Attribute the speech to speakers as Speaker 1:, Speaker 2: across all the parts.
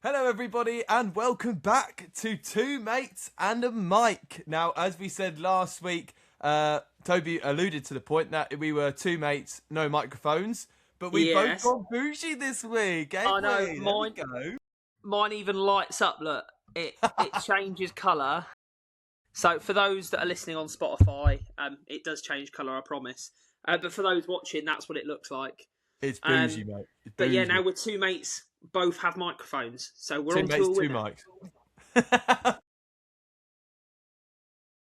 Speaker 1: Hello everybody and welcome back to Two Mates and a Mic. Now, as we said last week, Toby alluded to the point that we were two mates, no microphones, but we both got bougie this week, ain't
Speaker 2: I know,
Speaker 1: we? There we go.
Speaker 2: Mine even lights up, look. It changes colour. So for those that are listening on Spotify, it does change colour, I promise. But for those watching, that's what it looks like.
Speaker 1: It's bougie, mate. It's
Speaker 2: But yeah,
Speaker 1: bougie.
Speaker 2: now we're two mates, both have microphones. So we're
Speaker 1: Two
Speaker 2: on
Speaker 1: mates,
Speaker 2: to a
Speaker 1: two
Speaker 2: winner.
Speaker 1: mics.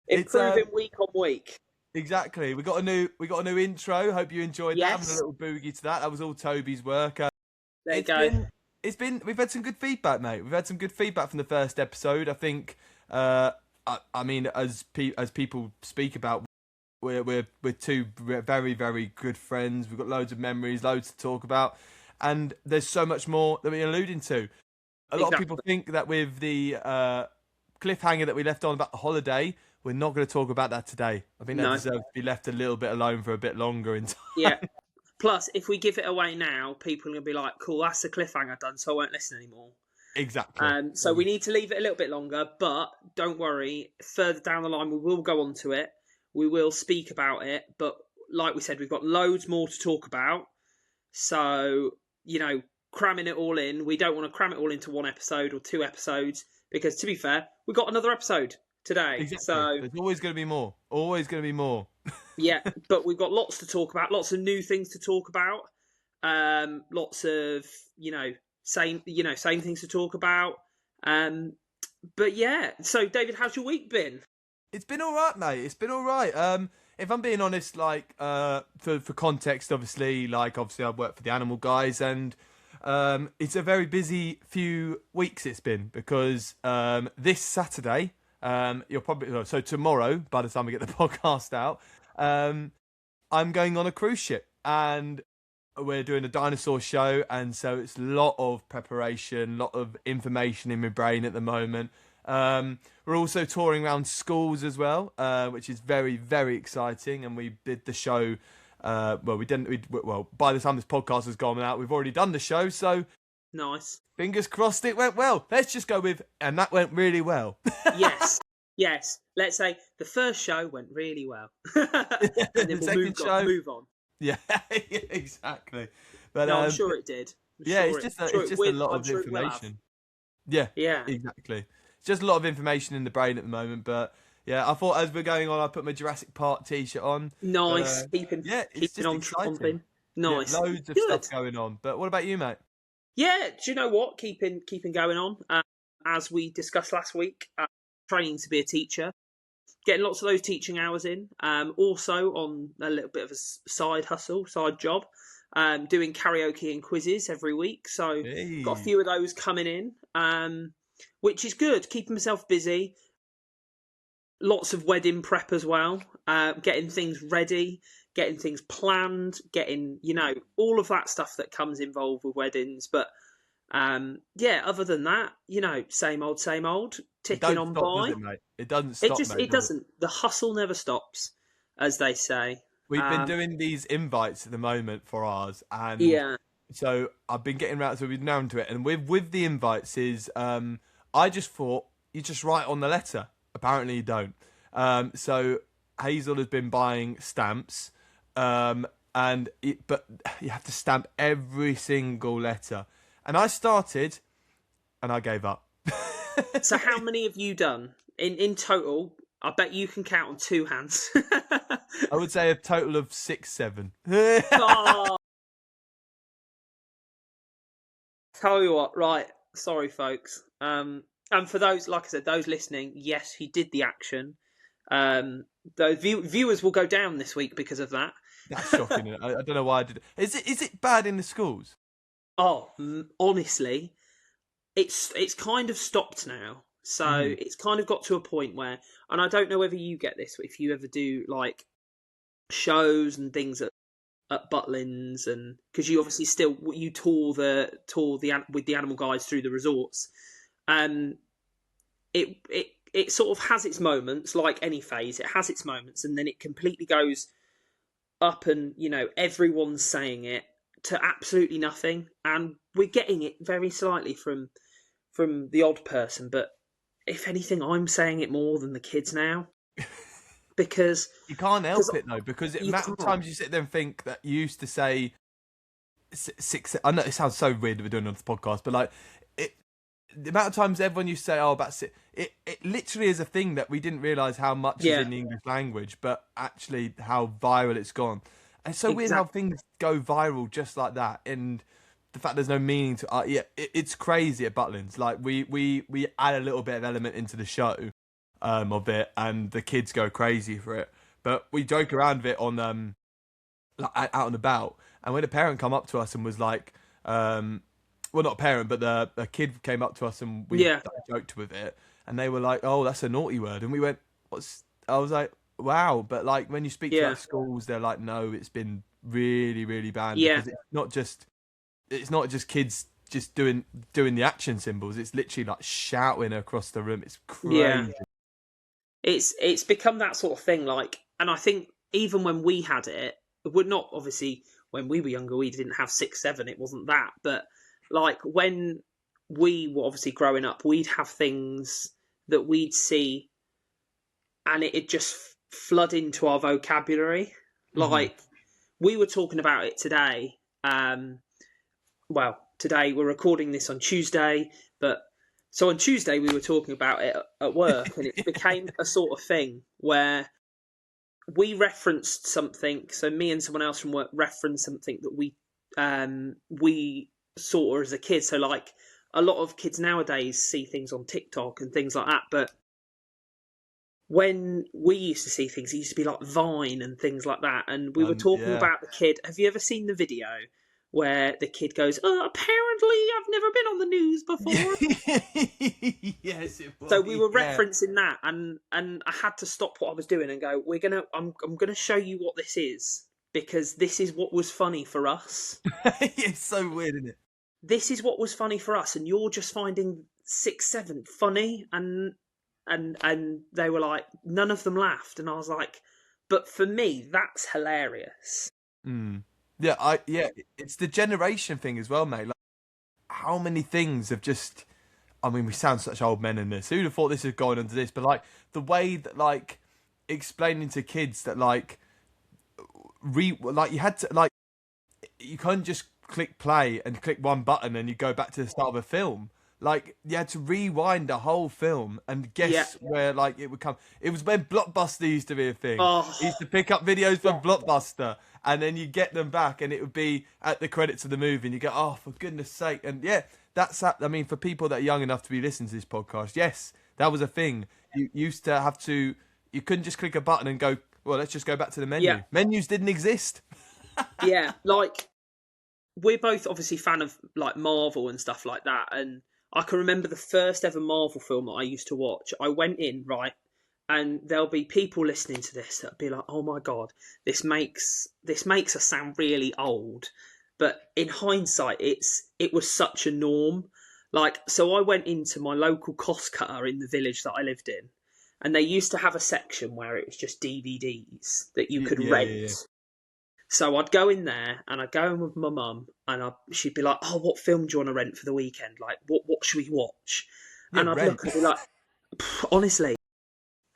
Speaker 2: Improving week on week.
Speaker 1: Exactly. We got a new intro. Hope you enjoyed that. Having a little boogie to that. That was all Toby's work.
Speaker 2: There you go.
Speaker 1: We've had some good feedback, mate. We've had some good feedback from the first episode. I think, I mean, as people speak about, we're two very, very good friends. We've got loads of memories, loads to talk about, and there's so much more that we're alluding to. A lot of people think that with the cliffhanger that we left on about the holiday, we're not going to talk about that today. I think that deserves to be left a little bit alone for a bit longer in time.
Speaker 2: Yeah. Plus, if we give it away now, people are going to be like, cool, that's the cliffhanger done, so I won't listen anymore.
Speaker 1: Exactly.
Speaker 2: So we need to leave it a little bit longer, but don't worry, further down the line we will go on to it. We will speak about it, but like we said, we've got loads more to talk about. So, cramming it all in, we don't want to cram it all into one episode or two episodes, because to be fair, we've got another episode today.
Speaker 1: Exactly.
Speaker 2: So
Speaker 1: there's always going to be more. Always going to be more.
Speaker 2: Yeah, but we've got lots to talk about, lots of new things to talk about. Lots of, same things to talk about. But yeah, so David, how's your week been?
Speaker 1: It's been all right, mate. It's been all right. If I'm being honest, like for context, obviously I've worked for the Animal Guys, and it's a very busy few weeks. It's been because this Saturday, you're probably so tomorrow. By the time we get the podcast out, I'm going on a cruise ship, and we're doing a dinosaur show, and so it's a lot of preparation, a lot of information in my brain at the moment. We're also touring around schools as well, which is very, very exciting. And we did the show. By the time this podcast has gone out, we've already done the show. So
Speaker 2: nice.
Speaker 1: Fingers crossed it went well. Let's just go with, and that went really well.
Speaker 2: Yes. Let's say the first show went really well. And then we'll move on.
Speaker 1: Yeah, exactly. But
Speaker 2: no, I'm sure it did.
Speaker 1: It's just a lot of information. Yeah, exactly. It's just a lot of information in the brain at the moment, but yeah, I thought as we're going on, I put my Jurassic Park t-shirt on.
Speaker 2: Nice, keeping on exciting. Nice,
Speaker 1: loads of stuff going on. But what about you, mate?
Speaker 2: Yeah, do you know what? Keeping going on. As we discussed last week, training to be a teacher, getting lots of those teaching hours in. Also on a little bit of a side job, doing karaoke and quizzes every week. So got a few of those coming in. Which is good, keeping myself busy. Lots of wedding prep as well, getting things ready, getting things planned, getting, all of that stuff that comes involved with weddings. But other than that, same old, ticking on by.
Speaker 1: Does it, mate? It doesn't stop,
Speaker 2: It doesn't. The hustle never stops, as they say.
Speaker 1: We've been doing these invites at the moment for ours, and so I've been getting around, so we've been down to it. And with the invites is, I just thought you just write on the letter. Apparently you don't. So Hazel has been buying stamps, but you have to stamp every single letter. And I started, and I gave up.
Speaker 2: So how many have you done in total? I bet you can count on two hands.
Speaker 1: I would say a total of 6, 7.
Speaker 2: Oh. Tell you what, right? Sorry, folks. And for those, like I said, those listening, yes, he did the action. Those viewers will go down this week because of that.
Speaker 1: That's shocking. I don't know why I did it. Is it bad in the schools?
Speaker 2: Oh, honestly, it's kind of stopped now. So it's kind of got to a point where, and I don't know whether you get this, if you ever do like shows and things at Butlins, and because you obviously still you tour with the Animal Guys through the resorts. It sort of has its moments, like any phase. It has its moments, and then it completely goes up, and everyone's saying it to absolutely nothing. And we're getting it very slightly from from the odd person, but if anything, I'm saying it more than the kids now because
Speaker 1: You can't help it though, because the
Speaker 2: you
Speaker 1: amount of
Speaker 2: can't.
Speaker 1: times you sit there and think that you used to say six. I know it sounds so weird that we're doing it on this podcast, but like it, the amount of times everyone used to say, "Oh, about six," it literally is a thing that we didn't realize how much is
Speaker 2: Yeah.
Speaker 1: in the English language, but actually how viral it's gone. And it's so weird how
Speaker 2: Exactly.
Speaker 1: things go viral just like that, and the fact there's no meaning to. It's crazy at Butlins. Like we add a little bit of element into the show, of it, and the kids go crazy for it. But we joke around with it on like out and about, and when a parent come up to us and was like, well, not a parent, but a kid came up to us and we
Speaker 2: Yeah.
Speaker 1: joked with it, and they were like, "Oh, that's a naughty word," and we went, "What's?" I was like, "Wow," but like when you speak to
Speaker 2: Yeah.
Speaker 1: other schools, they're like, "No, it's been really, really banned
Speaker 2: Yeah.
Speaker 1: because it's not just kids just doing the action symbols. It's literally like shouting across the room. It's
Speaker 2: Yeah.
Speaker 1: crazy."
Speaker 2: It's become that sort of thing. Like, and I think even when we had it, we're not obviously when we were younger, we didn't have 6, 7. It wasn't that, but like when we were obviously growing up, we'd have things that we'd see, and it just flood into our vocabulary.
Speaker 1: Hmm.
Speaker 2: Like we were talking about it today. Well, today we're recording this on Tuesday, but so on Tuesday we were talking about it at work, and it became a sort of thing where we referenced something. So me and someone else from work referenced something that we saw as a kid. So like a lot of kids nowadays see things on TikTok and things like that, but when we used to see things, it used to be like Vine and things like that. And we were talking
Speaker 1: Yeah.
Speaker 2: about the kid. Have you ever seen the video where the kid goes, "Oh, apparently I've never been on the news before"?
Speaker 1: Yes, it
Speaker 2: So
Speaker 1: was.
Speaker 2: we were
Speaker 1: Yeah.
Speaker 2: referencing that, and I had to stop what I was doing and go, I'm gonna show you what this is because this is what was funny for us.
Speaker 1: It's so weird, isn't it?
Speaker 2: This is what was funny for us, and you're just finding 6, 7 funny, and they were like, none of them laughed, and I was like, but for me, that's hilarious.
Speaker 1: Mm. Yeah, it's the generation thing as well, mate. Like, how many things have just? I mean, we sound such old men in this. Who'd have thought this is going into this? But like the way that like explaining to kids that like like you had to like you couldn't just click play and click one button and you go back to the start of a film. Like you had to rewind the whole film and
Speaker 2: Yeah.
Speaker 1: guess where like it would come. It was when Blockbuster used to be a thing.
Speaker 2: Oh,
Speaker 1: You used to pick up videos from
Speaker 2: yeah.
Speaker 1: Blockbuster and then you get them back and it would be at the credits of the movie and you go, "Oh, for goodness sake." And yeah, I mean, for people that are young enough to be listening to this podcast, yes, that was a thing. You used to have to. You couldn't just click a button and go, "Well, let's just go back to the
Speaker 2: Yeah.
Speaker 1: menu." Menus didn't exist.
Speaker 2: Yeah. Like, we're both obviously fan of like Marvel and stuff like that, and I can remember the first ever Marvel film that I used to watch. I went in right, and there'll be people listening to this that'll be like, "Oh my god, this makes us sound really old," but in hindsight, it was such a norm. Like, so I went into my local cost cutter in the village that I lived in, and they used to have a section where it was just DVDs that you could
Speaker 1: Yeah, yeah, yeah.
Speaker 2: rent. So I'd go in there and I'd go in with my mum and she'd be like, "Oh, what film do you want to rent for the weekend? Like, what should we watch?"
Speaker 1: Yeah,
Speaker 2: And I'd
Speaker 1: rent.
Speaker 2: look and be like, honestly.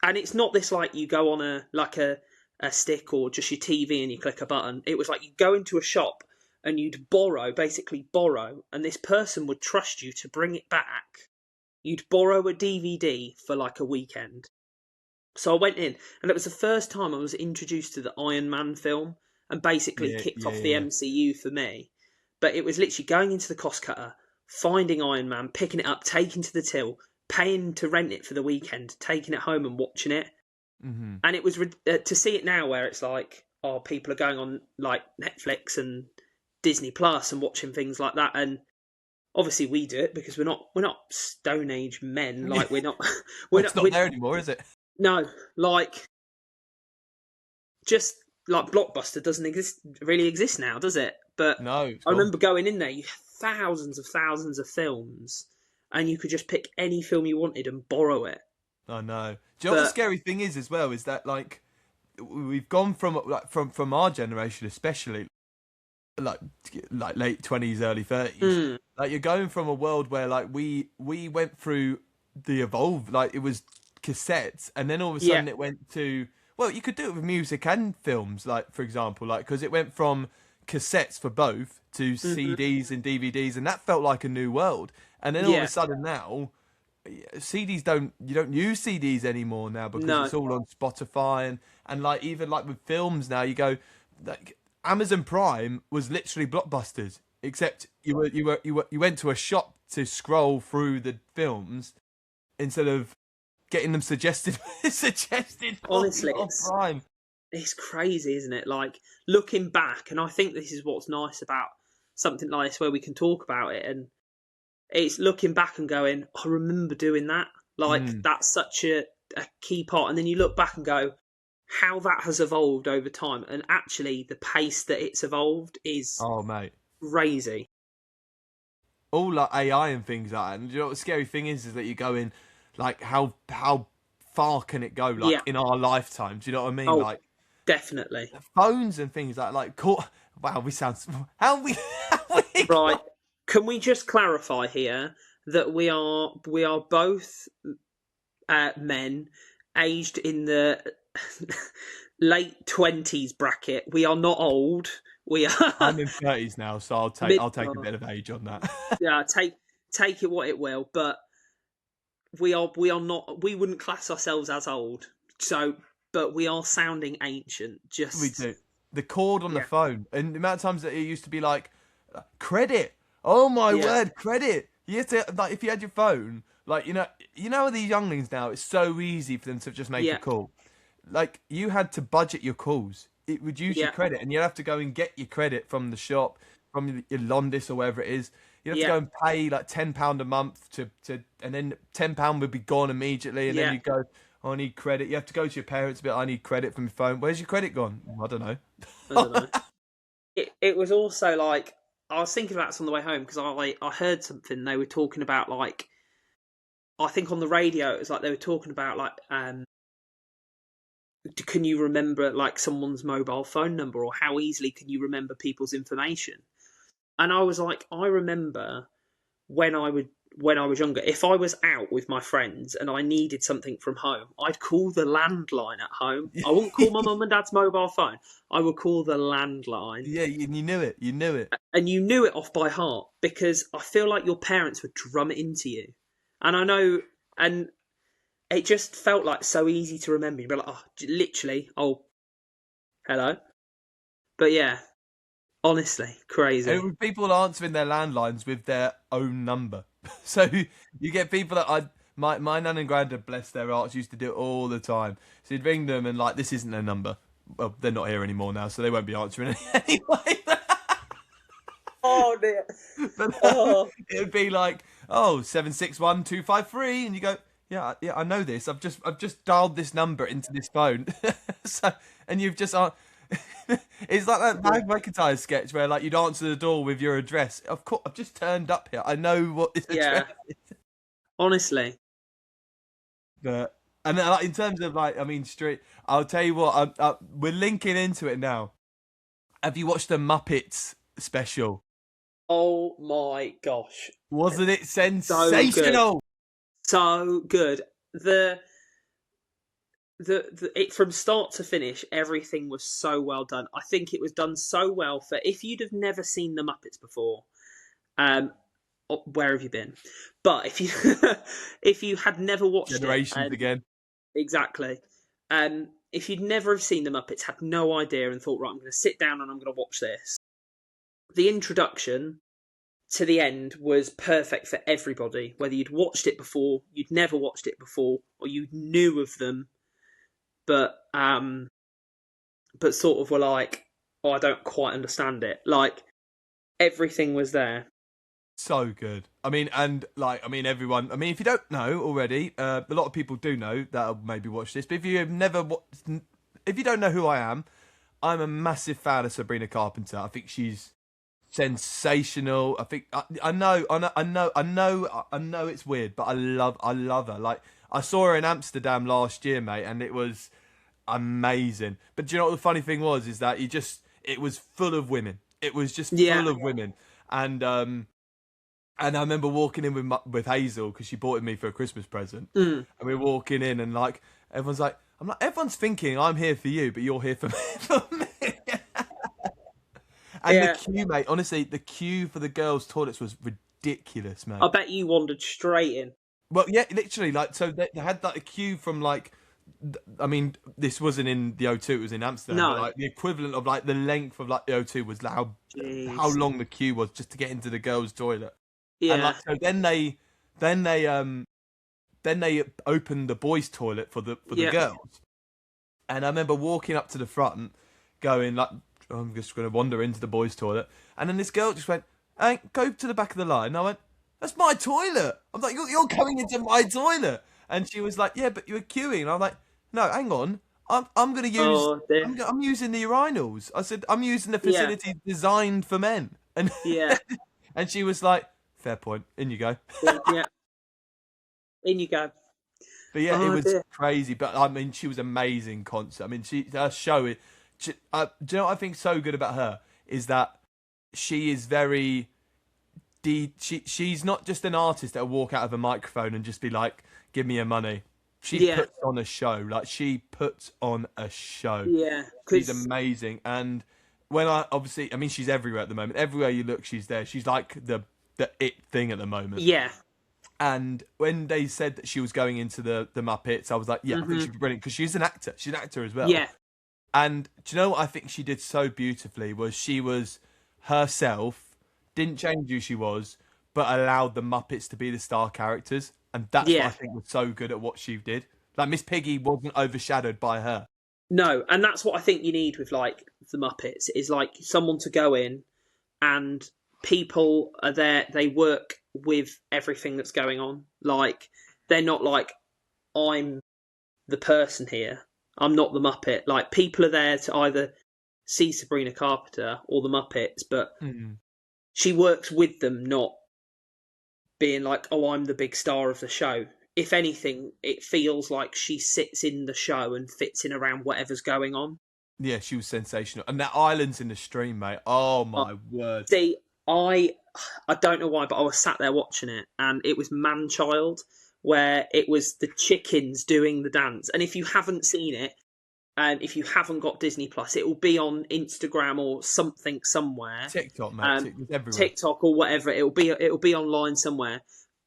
Speaker 2: And it's not this like you go on a stick or just your TV and you click a button. It was like you go into a shop and you'd basically borrow, and this person would trust you to bring it back. You'd borrow a DVD for like a weekend. So I went in, and it was the first time I was introduced to the Iron Man film and basically
Speaker 1: Yeah,
Speaker 2: kicked
Speaker 1: yeah,
Speaker 2: off the
Speaker 1: yeah.
Speaker 2: MCU for me. But it was literally going into the cost cutter, finding Iron Man, picking it up, taking to the till, paying to rent it for the weekend, taking it home and watching it.
Speaker 1: Mm-hmm.
Speaker 2: And it was to see it now where it's like, oh, people are going on like Netflix and Disney Plus and watching things like that. And obviously we do it because we're not Stone Age men. Like we're not,
Speaker 1: Well,
Speaker 2: we're
Speaker 1: it's
Speaker 2: not,
Speaker 1: not
Speaker 2: we're,
Speaker 1: there anymore, is it?
Speaker 2: no, like just like Blockbuster doesn't really exist now, does it? But
Speaker 1: No, it's
Speaker 2: I
Speaker 1: gone.
Speaker 2: remember going in there, you had thousands of films, and you could just pick any film you wanted and borrow it.
Speaker 1: I know. Do you know what the
Speaker 2: But
Speaker 1: scary thing is as well? Is that like we've gone from like from our generation, especially like late 20s, early 30s,
Speaker 2: mm,
Speaker 1: Like you're going from a world where like we went through the evolve, like it was cassettes, and then all of a
Speaker 2: Yeah.
Speaker 1: sudden it went to, well, you could do it with music and films, like for example, like because it went from cassettes for both to
Speaker 2: Hmm.
Speaker 1: CDs and DVDs, and that felt like a new world. And then all of a
Speaker 2: Yeah.
Speaker 1: sudden now, CDs don't you don't use CDs anymore now because
Speaker 2: No.
Speaker 1: it's all on Spotify and like even like with films now you go like Amazon Prime was literally blockbusters, except you went to a shop to scroll through the films instead of getting them suggested suggested on
Speaker 2: Honestly,
Speaker 1: Prime.
Speaker 2: it's crazy, isn't it? Like looking back, and I think this is what's nice about something like this, where we can talk about it, and it's looking back and going, I remember doing that. Like
Speaker 1: Mm.
Speaker 2: that's such a key part, and then you look back and go, how that has evolved over time, and actually the pace that it's evolved is
Speaker 1: Oh mate,
Speaker 2: crazy.
Speaker 1: all like AI and things like that. And you know what the scary thing is that you go in, like how far can it go? Like
Speaker 2: Yeah.
Speaker 1: in our lifetime, do you know what I mean?
Speaker 2: Oh,
Speaker 1: Like
Speaker 2: definitely.
Speaker 1: phones and things like cool. Wow, we sound how we how we
Speaker 2: Right. Can we just clarify here that we are both men aged in the late 20s bracket. We are not old. We are
Speaker 1: I'm in 30s now, so
Speaker 2: mid.
Speaker 1: I'll take a bit of age on that.
Speaker 2: Yeah, take it what it will, but we are not. We wouldn't class ourselves as old. So, but we are sounding ancient.
Speaker 1: We
Speaker 2: Just
Speaker 1: do. The cord on the
Speaker 2: yeah,
Speaker 1: phone, and the amount of times that it used to be like credit. Oh my
Speaker 2: yeah,
Speaker 1: word, credit. You have to like if you had your phone, like you know these younglings now. It's so easy for them to just make a
Speaker 2: yeah,
Speaker 1: call. Like you had to budget your calls. It would use your
Speaker 2: yeah,
Speaker 1: credit, and you'd have to go and get your credit from the shop, from your Londis or wherever it is. You'd have to
Speaker 2: yeah,
Speaker 1: go and pay like £10 a month and then £10 would be gone immediately, and then
Speaker 2: yeah.
Speaker 1: you go, oh, I need credit. You have to go to your parents, but I need credit from your phone. Where's your credit gone? I don't know.
Speaker 2: I don't know. It was also like I was thinking about this on the way home because I heard something they were talking about like I think on the radio it was like they were talking about like can you remember like someone's mobile phone number or how easily can you remember people's information? And I was like, I remember when I was younger, if I was out with my friends and I needed something from home, I'd call the landline at home. I wouldn't call my mum and dad's mobile phone. I would call the landline.
Speaker 1: Yeah, you knew it. You knew it.
Speaker 2: And you knew it off by heart because I feel like your parents would drum it into you. And I know, and it just felt like so easy to remember. You'd be like, oh, literally, oh, hello. But yeah, honestly,
Speaker 1: And it
Speaker 2: crazy.
Speaker 1: was people answering their landlines with their own number. So you get people that my nan and granddad, bless their hearts, used to do it all the time. So you'd ring them and like, this isn't their number. Well, they're not here anymore now, so they won't be answering it anyway.
Speaker 2: Oh dear.
Speaker 1: But
Speaker 2: Oh,
Speaker 1: it would be like, oh, 761-253, and you go, yeah, I know this. I've just dialed this number into this phone. So, and you've just it's like that Mike McIntyre sketch where like you'd answer the door with your address. Of course, I've just turned up here. I know what this address.
Speaker 2: yeah. Honestly,
Speaker 1: But and then, like, in terms of like, I mean, straight. I'll tell you what. We're linking into it now. Have you watched the Muppets special?
Speaker 2: oh my gosh,
Speaker 1: Wasn't it
Speaker 2: so good,
Speaker 1: sensational?
Speaker 2: so good. The it from start to finish, everything was so well done. I think it was done so well for if you'd have never seen the Muppets before. Um, where have you been? But if you if you had never watched it,
Speaker 1: Generations
Speaker 2: and
Speaker 1: again.
Speaker 2: exactly, if you'd never have seen the Muppets, had no idea, and thought, right, I'm going to sit down and I'm going to watch this. The introduction to the end was perfect for everybody, whether you'd watched it before, you'd never watched it before, or you knew of them, but sort of were like, oh, I don't quite understand it. Like everything was there.
Speaker 1: So good. I mean, and like, I mean, everyone. I mean, if you don't know already, a lot of people do know that'll maybe watch this. But if you have never, if you don't know who I am, I'm a massive fan of Sabrina Carpenter. I think she's sensational. I think I know it's weird, but I love her. Like I saw her in Amsterdam last year, mate, and it was amazing. But do you know what the funny thing was? Is that it was full of women. It was just
Speaker 2: Yeah,
Speaker 1: full of women, and And I remember walking in with Hazel because she bought it me for a Christmas present.
Speaker 2: Mm.
Speaker 1: And we're walking in, and like everyone's like, I'm like, everyone's thinking I'm here for you, but you're here for me. For me. And the
Speaker 2: Yeah.
Speaker 1: queue, mate. Honestly, the queue for the girls' toilets was ridiculous, mate.
Speaker 2: I bet you wandered straight in.
Speaker 1: Well, yeah, literally, like, so they had like a queue from like, I mean, this wasn't in the O2, it was in Amsterdam,
Speaker 2: No.
Speaker 1: but like the equivalent of like the length of like the O2 was how
Speaker 2: Jeez.
Speaker 1: long the queue was just to get into the girls' toilet. And
Speaker 2: Yeah.
Speaker 1: like, so then they opened the boys' toilet for the
Speaker 2: Yeah.
Speaker 1: girls. And I remember walking up to the front, going like, I'm just going to wander into the boys' toilet, and then this girl just went, "Hey, go to the back of the line." And I went, "That's my toilet." I'm like, "You're coming into my toilet," and she was like, "Yeah, but you were queuing." And I'm like, "No, hang on, I'm going to use
Speaker 2: Oh, dear.
Speaker 1: I'm using the urinals." I said, "I'm using the
Speaker 2: Yeah.
Speaker 1: facility designed for men," and
Speaker 2: Yeah.
Speaker 1: and she was like, "Fair point. In you go."
Speaker 2: Yeah. In you go.
Speaker 1: But yeah, it
Speaker 2: Oh,
Speaker 1: was
Speaker 2: dear.
Speaker 1: crazy. But I mean, she was amazing concert. I mean, her show. Do you know what I think so good about her is that she is very. She's not just an artist that'll walk out of a microphone and just be like, "Give me your money." She
Speaker 2: Yeah.
Speaker 1: puts on a show. Like she puts on a show.
Speaker 2: Yeah.
Speaker 1: She's
Speaker 2: 'Cause
Speaker 1: amazing. And when I mean, she's everywhere at the moment. Everywhere you look, she's there. She's like the it thing at the moment.
Speaker 2: yeah.
Speaker 1: And when they said that she was going into the Muppets, I was like, yeah, I think she'd be brilliant because she's an actor. She's an actor as well.
Speaker 2: Yeah.
Speaker 1: And do you know what I think she did so beautifully was she was herself, didn't change who she was, but allowed the Muppets to be the star characters. And that's what I
Speaker 2: Yeah.
Speaker 1: think was so good at what she did. Like Miss Piggy wasn't overshadowed by her.
Speaker 2: No, and that's what I think you need with like the Muppets is like someone to go in and people are there. They work with everything that's going on. Like they're not like I'm the person here. I'm not the Muppet. Like people are there to either see Sabrina Carpenter or the Muppets, but she works with them, not being like, oh, I'm the big star of the show. If anything, it feels like she sits in the show and fits in around whatever's going on.
Speaker 1: Yeah, she was sensational. And that island's in the stream, mate. Oh my word.
Speaker 2: See, I don't know why, but I was sat there watching it, and it was Man-Child, where it was the chickens doing the dance. And if you haven't seen it, and if you haven't got Disney Plus, it will be on Instagram or something somewhere.
Speaker 1: TikTok, mate. It's everywhere.
Speaker 2: TikTok or whatever. It'll be online somewhere.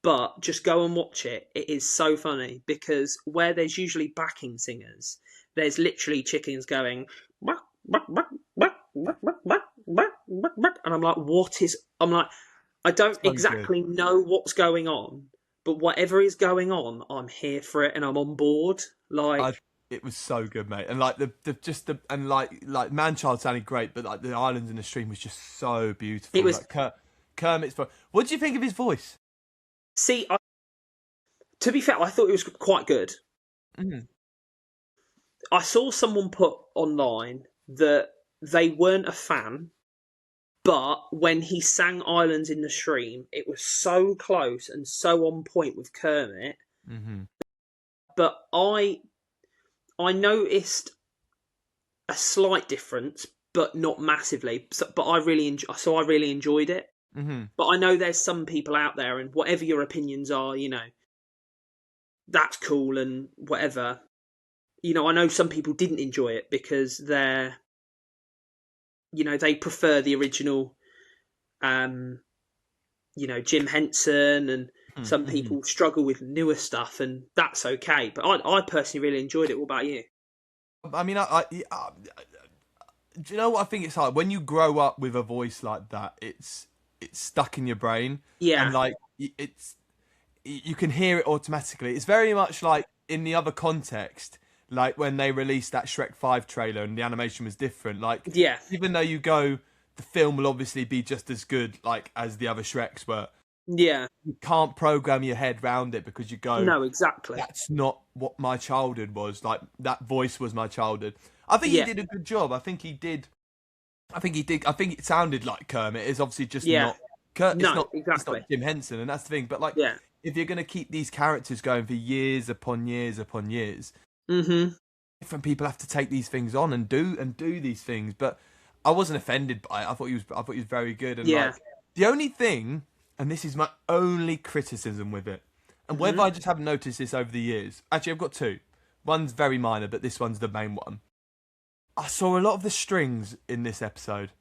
Speaker 2: But just go and watch it. It is so funny because where there's usually backing singers, there's literally chickens going, "Buck, buck, buck, buck, buck, buck, buck, buck, buck, buck." And I'm like, what is? I'm like, I don't
Speaker 1: So
Speaker 2: exactly know what's going on, but whatever is going on, I'm here for it and I'm on board. Like,
Speaker 1: it was so good, mate. And like like Man-Child sounded great, but like the islands in the stream was just so beautiful.
Speaker 2: It was-
Speaker 1: like Kermit's voice. What do you think of his voice?
Speaker 2: see, to be fair, I thought it was quite good. I saw someone put online that they weren't a fan, but when he sang Islands in the Stream, it was so close and so on point with Kermit. But I noticed a slight difference, but not massively. But I really enjoyed it. But I know there's some people out there, and whatever your opinions are, you know, that's cool and whatever. You know, I know some people didn't enjoy it because they're, you know, they prefer the original, you know, Jim Henson, and some people struggle with newer stuff, and that's okay. But I personally really enjoyed it. What about you?
Speaker 1: I mean, do you know what I think it's hard when you grow up with a voice like that? It's stuck in your brain.
Speaker 2: Yeah.
Speaker 1: And like you can hear it automatically. It's very much like in the other context, like when they released that Shrek 5 trailer and the animation was different. Like,
Speaker 2: Yeah.
Speaker 1: even though you go, the film will obviously be just as good, like as the other Shreks were.
Speaker 2: Yeah.
Speaker 1: You can't program your head round it because you go,
Speaker 2: No, exactly.
Speaker 1: that's not what my childhood was. Like that voice was my childhood. I think
Speaker 2: Yeah.
Speaker 1: he did a good job. I think it sounded like Kermit. It's obviously just
Speaker 2: Yeah.
Speaker 1: not. It's
Speaker 2: No,
Speaker 1: not. It's
Speaker 2: exactly.
Speaker 1: not Jim Henson, and that's the thing. But like,
Speaker 2: Yeah.
Speaker 1: if you're going to keep these characters going for years upon years upon years, different people have to take these things on and do these things. But I wasn't offended by it. I thought he was very good. And
Speaker 2: Yeah.
Speaker 1: like, the only thing and this is my only criticism with it, and whether I just haven't noticed this over the years. Actually, I've got two. One's very minor, but this one's the main one. I saw a lot of the strings in this episode,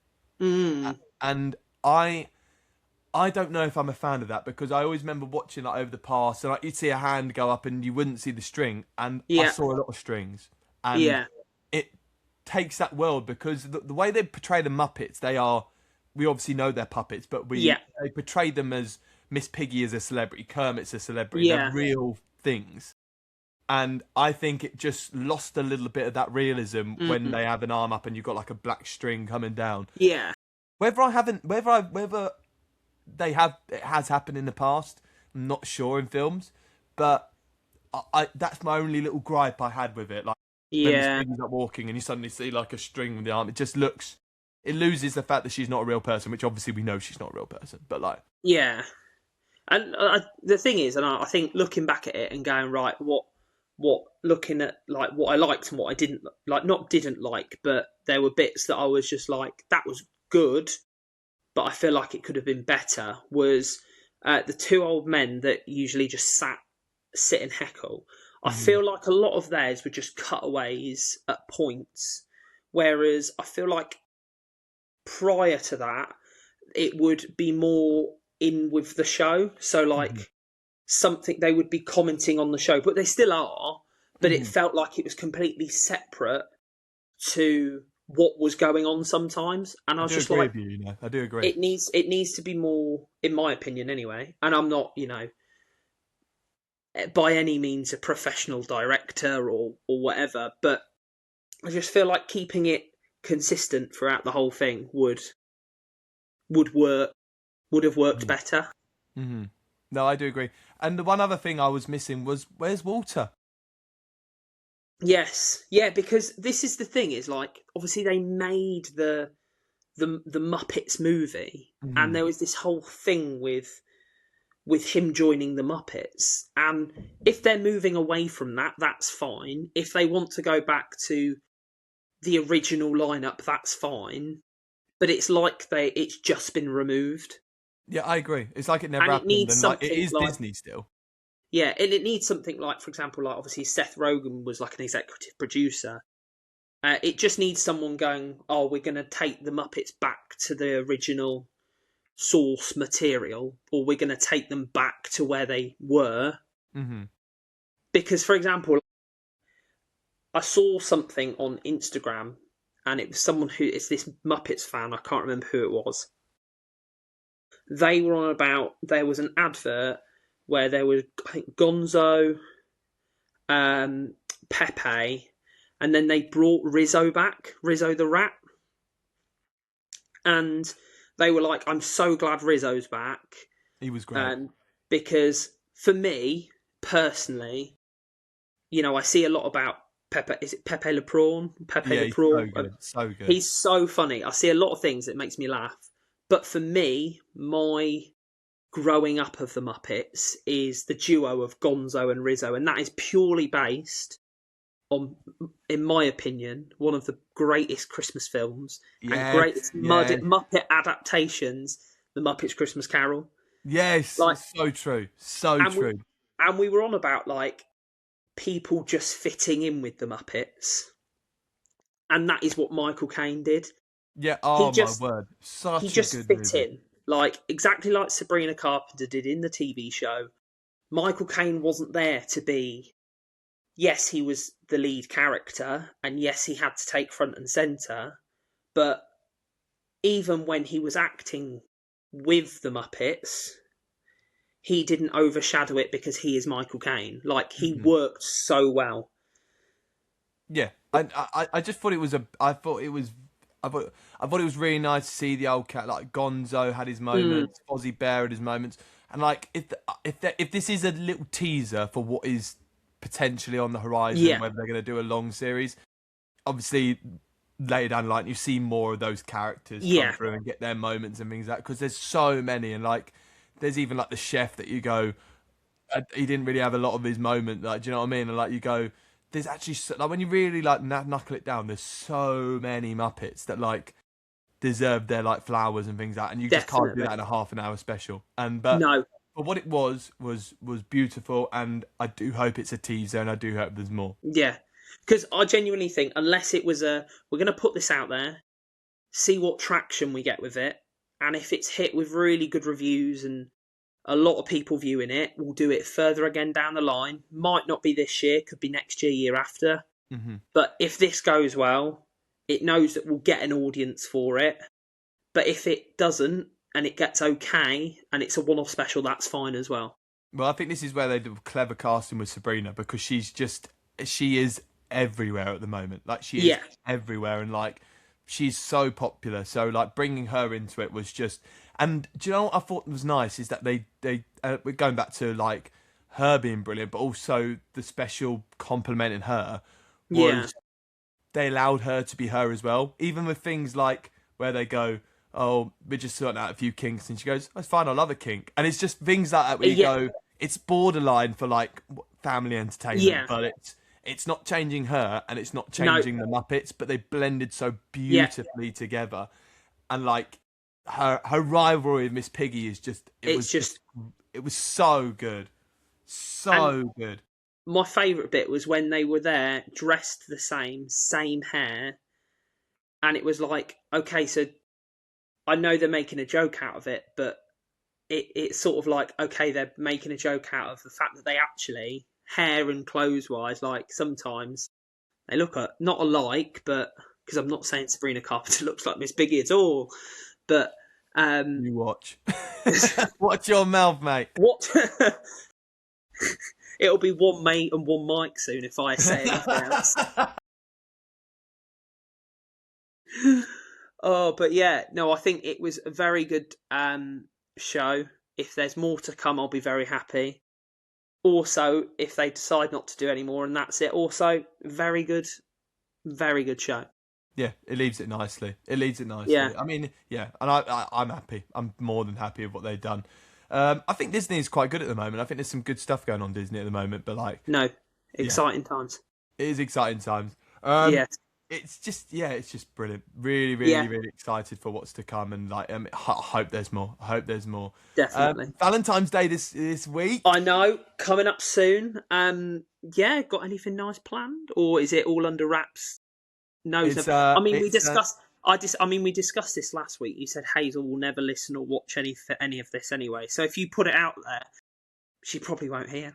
Speaker 1: and I don't know if I'm a fan of that, because I always remember watching like over the past, and like, you'd see a hand go up and you wouldn't see the string, and I
Speaker 2: Yeah,
Speaker 1: saw a lot of strings, and
Speaker 2: yeah,
Speaker 1: it takes that world, because the way they portray the Muppets, we obviously know they're puppets, but
Speaker 2: yeah,
Speaker 1: they portray them as Miss Piggy is a celebrity, Kermit's a celebrity, they're
Speaker 2: yeah,
Speaker 1: real things. And I think it just lost a little bit of that realism when
Speaker 2: mm,
Speaker 1: they have an arm up and you've got like a black string coming down.
Speaker 2: yeah,
Speaker 1: Whether it has happened in the past, I'm not sure in films, but that's my only little gripe I had with it. Like when Miss
Speaker 2: yeah,
Speaker 1: Piggy's not walking and you suddenly see like a string with the arm, it loses the fact that she's not a real person, which obviously we know she's not a real person. But like,
Speaker 2: yeah. And the thing is, and I think looking back at it and going, right, looking at like what I liked and what I didn't like, not didn't like, but there were bits that I was just like, that was good, but I feel like it could have been better. Was the two old men that usually just sit and heckle. I
Speaker 1: mhm,
Speaker 2: feel like a lot of theirs were just cutaways at points, whereas I feel like prior to that, it would be more in with the show. So
Speaker 1: mhm,
Speaker 2: like something they would be commenting on the show, but they still are. But it
Speaker 1: mhm.
Speaker 2: felt like it was completely separate to what was going on sometimes, and I
Speaker 1: I
Speaker 2: was
Speaker 1: do
Speaker 2: just
Speaker 1: agree
Speaker 2: like,
Speaker 1: with you. You know, I do agree.
Speaker 2: it needs to be more, in my opinion, anyway. And I'm not, by any means a professional director or whatever, but I just feel like keeping it consistent throughout the whole thing would work would have worked better.
Speaker 1: Mm-hmm. No, I do agree. And the one other thing I was missing was, where's Walter?
Speaker 2: Yes, yeah, because this is the thing, is like obviously they made the Muppets movie, and
Speaker 1: Mm-hmm.
Speaker 2: there was this whole thing with him joining the Muppets. And if they're moving away from that, that's fine. If they want to go back to the original lineup, that's fine. But it's like it's just been removed,
Speaker 1: Yeah, I agree. It's like it never
Speaker 2: and it
Speaker 1: happened,
Speaker 2: needs
Speaker 1: and like it
Speaker 2: something
Speaker 1: is
Speaker 2: like,
Speaker 1: Disney still.
Speaker 2: yeah, and it needs something like, for example, like obviously Seth Rogen was like an executive producer. It just needs someone going, oh, we're going to take the Muppets back to the original source material, or we're going to take them back to where they were.
Speaker 1: Mm-hmm.
Speaker 2: Because, for example, I saw something on Instagram, and it was someone who is this Muppets fan. I can't remember who it was. They were on about, there was an advert where there was, I think, Gonzo, um, Pepe, and then they brought Rizzo back, Rizzo the Rat, and they were like, "I'm so glad Rizzo's back,"
Speaker 1: He was great.
Speaker 2: um, because for me personally, I see a lot about Pepe. Is it Pepe Le Prawn? Pepe
Speaker 1: Yeah,
Speaker 2: Le
Speaker 1: he's so
Speaker 2: Prawn.
Speaker 1: good, so good.
Speaker 2: He's so funny. I see a lot of things that makes me laugh. But for me, my growing up of the Muppets is the duo of Gonzo and Rizzo, and that is purely based on, in my opinion, one of the greatest Christmas films and
Speaker 1: Yes,
Speaker 2: greatest
Speaker 1: yes,
Speaker 2: Muppet adaptations, The Muppets Christmas Carol.
Speaker 1: yes.
Speaker 2: Like,
Speaker 1: So true, so
Speaker 2: and we
Speaker 1: true.
Speaker 2: and we were on about like people just fitting in with the Muppets, and that is what Michael Caine did.
Speaker 1: Yeah.
Speaker 2: He
Speaker 1: Oh my
Speaker 2: just
Speaker 1: word,
Speaker 2: he
Speaker 1: such a
Speaker 2: just
Speaker 1: good
Speaker 2: fit
Speaker 1: movie.
Speaker 2: in, like exactly like Sabrina Carpenter did in the TV show. Michael Caine wasn't there to be. Yes, he was the lead character, and yes, he had to take front and center. But even when he was acting with the Muppets, he didn't overshadow it because he is Michael Caine. Like, he
Speaker 1: Mhm.
Speaker 2: worked so well.
Speaker 1: Yeah, I just thought it was I thought it was really nice to see the old cat, like Gonzo had his
Speaker 2: Mm,
Speaker 1: moments, Fozzie Bear had his moments, and like if this is a little teaser for what is potentially on the horizon,
Speaker 2: yeah,
Speaker 1: whether they're going to do a long series, obviously later down the line you see more of those characters come
Speaker 2: yeah,
Speaker 1: through and get their moments and things like that, because there's so many, and like there's even like the chef that you go, he didn't really have a lot of his moment. Like, do you know what I mean? And like you go, there's actually like when you really like knuckle it down, there's so many Muppets that like deserved their like flowers and things like that, and you just can't do
Speaker 2: Definitely.
Speaker 1: that in a half an hour special. And but
Speaker 2: No.
Speaker 1: what it was beautiful, and I do hope it's a teaser, and I do hope there's more.
Speaker 2: Yeah. Because I genuinely think, unless it was we're going to put this out there, see what traction we get with it, and if it's hit with really good reviews and a lot of people viewing it, we'll do it further again down the line. Might not be this year, could be next year, year after.
Speaker 1: Mm-hmm.
Speaker 2: But if this goes well, it knows that we'll get an audience for it. But if it doesn't, and it gets okay, and it's a one-off special, that's fine as well.
Speaker 1: Well, I think this is where they do clever casting with Sabrina, because she is everywhere at the moment. Like, she is everywhere, and like, she's so popular. So like, bringing her into it was just. And do you know what I thought was nice is that they we're going back to like her being brilliant, but also the special complimenting her was they allowed her to be her as well, even with things like where they go, oh, we're just sorting out a few kinks, and she goes, that's fine, I love a kink. And it's just things like that where you go, it's borderline for like family entertainment, but it's not changing her, and it's not changing the Muppets, but they blended so beautifully together. And like her rivalry with Miss Piggy is just it was so good. So good.
Speaker 2: My favourite bit was when they were there dressed the same hair, and it was like, okay, so I know they're making a joke out of it, but it's sort of like, okay, they're making a joke out of the fact that they actually, hair and clothes wise, like sometimes they look not alike, but because I'm not saying Sabrina Carpenter looks like Miss Piggy at all, but
Speaker 1: you watch. Watch your mouth, mate.
Speaker 2: What? It'll be one mate and one mic soon if I say anything else. Oh, but yeah, no, I think it was a very good show. If there's more to come, I'll be very happy. Also, if they decide not to do any more and that's it, also, very good show.
Speaker 1: Yeah, it leaves it nicely.
Speaker 2: Yeah.
Speaker 1: I mean, yeah, and I'm happy. I'm more than happy with what they've done. I think Disney is quite good at the moment. I think there's some good stuff going on Disney at the moment, but like...
Speaker 2: No, exciting times.
Speaker 1: It is exciting times.
Speaker 2: Yes.
Speaker 1: It's just brilliant. Really, really, really excited for what's to come, and like, I hope there's more.
Speaker 2: Definitely.
Speaker 1: Valentine's Day this week.
Speaker 2: I know, coming up soon. Yeah, got anything nice planned, or is it all under wraps? No, we discussed. We discussed this last week. You said Hazel will never listen or watch any of this anyway. So if you put it out there, she probably won't hear.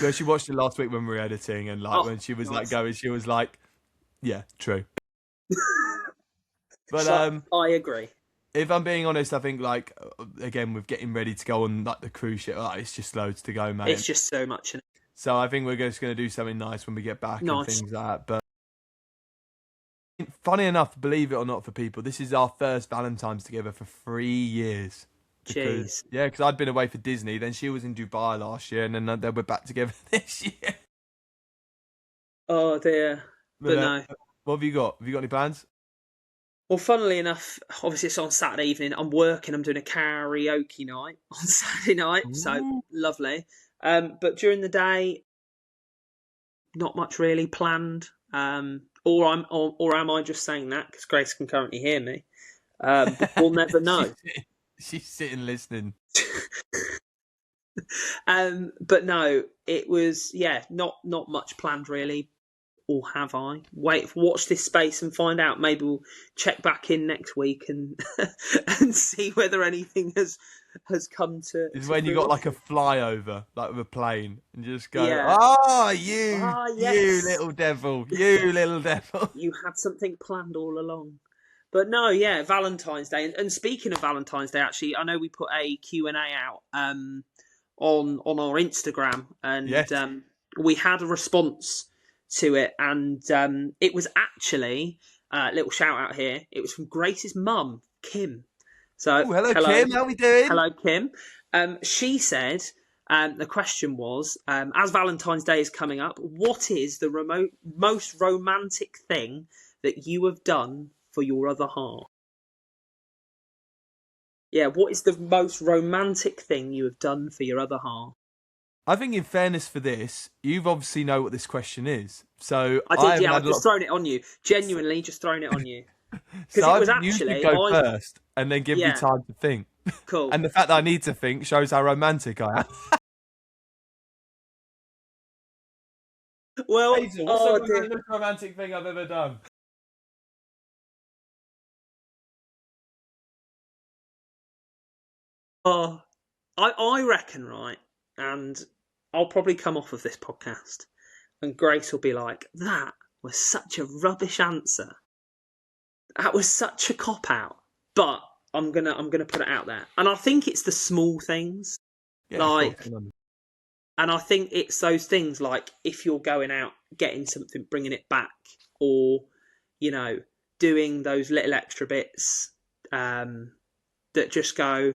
Speaker 1: Well, she watched it last week when we were editing, and like when she was like going, she was like, "Yeah, true." But
Speaker 2: so, I agree.
Speaker 1: If I'm being honest, I think like again with getting ready to go on like the cruise ship, it's just loads to go, mate.
Speaker 2: It's just so much.
Speaker 1: So I think we're just going to do something nice when we get back and things like that. But funny enough, believe it or not, for people, this is our first Valentine's together for 3 years.
Speaker 2: Jeez.
Speaker 1: Yeah, because I'd been away for Disney, then she was in Dubai last year, and then we're back together this year.
Speaker 2: Oh dear. But no.
Speaker 1: What have you got? Have you got any plans?
Speaker 2: Well, funnily enough, obviously it's on Saturday evening. I'm working. I'm doing a karaoke night on Saturday night, so lovely. But during the day, not much really planned. Or am I just saying that because Grace can currently hear me? But we'll never know.
Speaker 1: She's sitting listening.
Speaker 2: But no, it was not much planned really. Or have I? Watch this space and find out. Maybe we'll check back in next week and and see whether anything has come to.
Speaker 1: It's when you got like a flyover, like with a plane, and you just go,
Speaker 2: yes.
Speaker 1: you little devil, you little devil.
Speaker 2: You had something planned all along. But no, Valentine's Day. And speaking of Valentine's Day, actually, I know we put a Q&A out on our Instagram, and we had a response to it, and it was actually a little shout out here. It was from Grace's mum, Kim. So
Speaker 1: hello Kim, how we doing?
Speaker 2: Hello Kim. She said the question was, as Valentine's Day is coming up, what is the most romantic thing that you have done for your other half? Yeah, what is the most romantic thing you have done for your other half?
Speaker 1: I think, in fairness for this, you've obviously know what this question is. So
Speaker 2: I did, I've just thrown it on you. Genuinely, just thrown it on you.
Speaker 1: So
Speaker 2: it
Speaker 1: I
Speaker 2: was
Speaker 1: think you should
Speaker 2: actually
Speaker 1: go first and then give me
Speaker 2: yeah,
Speaker 1: time to think.
Speaker 2: cool.
Speaker 1: And the fact that I need to think shows how romantic I am.
Speaker 2: Well,
Speaker 1: Hazel, what's
Speaker 2: oh
Speaker 1: the
Speaker 2: dear.
Speaker 1: most romantic thing I've ever done?
Speaker 2: Oh, I reckon, right, and I'll probably come off of this podcast, and Grace will be like, "That was such a rubbish answer. That was such a cop out." But I'm gonna put it out there, and I think it's the small things,
Speaker 1: Yeah, of course.
Speaker 2: like, and I think it's those things like if you're going out, getting something, bringing it back, or you know, doing those little extra bits that just go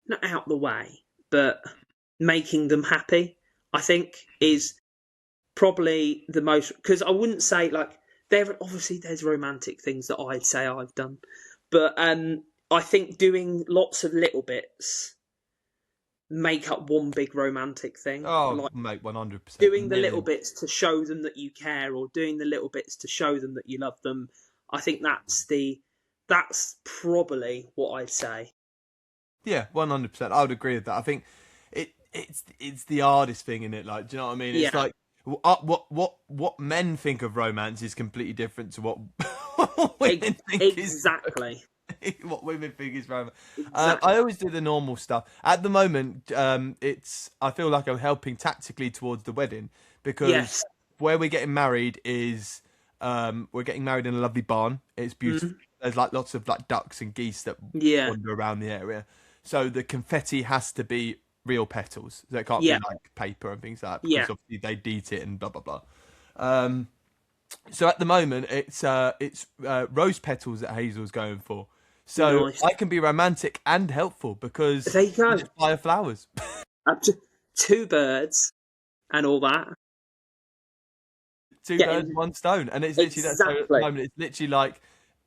Speaker 2: not out the way, but making them happy, I think is probably the most, because I wouldn't say like there's romantic things that I'd say I've done, but I think doing lots of little bits make up one big romantic thing.
Speaker 1: Oh,
Speaker 2: Like
Speaker 1: mate, 100%,
Speaker 2: doing the little
Speaker 1: million.
Speaker 2: bits to show them that you care, or doing the little bits to show them that you love them. I think that's probably what I'd say.
Speaker 1: Yeah, 100%. I would agree with that. I think it's the hardest thing in it. Like, do you know what I mean? It's
Speaker 2: Yeah,
Speaker 1: like what men think of romance is completely different to what what women think is
Speaker 2: exactly.
Speaker 1: what women think is romance.
Speaker 2: Exactly.
Speaker 1: I always do the normal stuff. At the moment, it's I feel like I'm helping tactically towards the wedding because
Speaker 2: Yes.
Speaker 1: where we're getting married is we're getting married in a lovely barn. It's beautiful.
Speaker 2: Mm,
Speaker 1: There's like lots of like ducks and geese that
Speaker 2: yeah.
Speaker 1: wander around the area. So the confetti has to be real petals. So it can't be
Speaker 2: Yeah.
Speaker 1: like paper and things like that because
Speaker 2: Yeah.
Speaker 1: obviously they'd eat it and blah blah blah. Um, so at the moment it's rose petals that Hazel's going for. So
Speaker 2: Nice.
Speaker 1: I can be romantic and helpful because
Speaker 2: There you
Speaker 1: I
Speaker 2: go.
Speaker 1: just buy her flowers.
Speaker 2: Up to two birds and all that.
Speaker 1: Two birds,
Speaker 2: Getting
Speaker 1: one stone, and it's literally that. So at the
Speaker 2: exactly.
Speaker 1: moment, it's literally like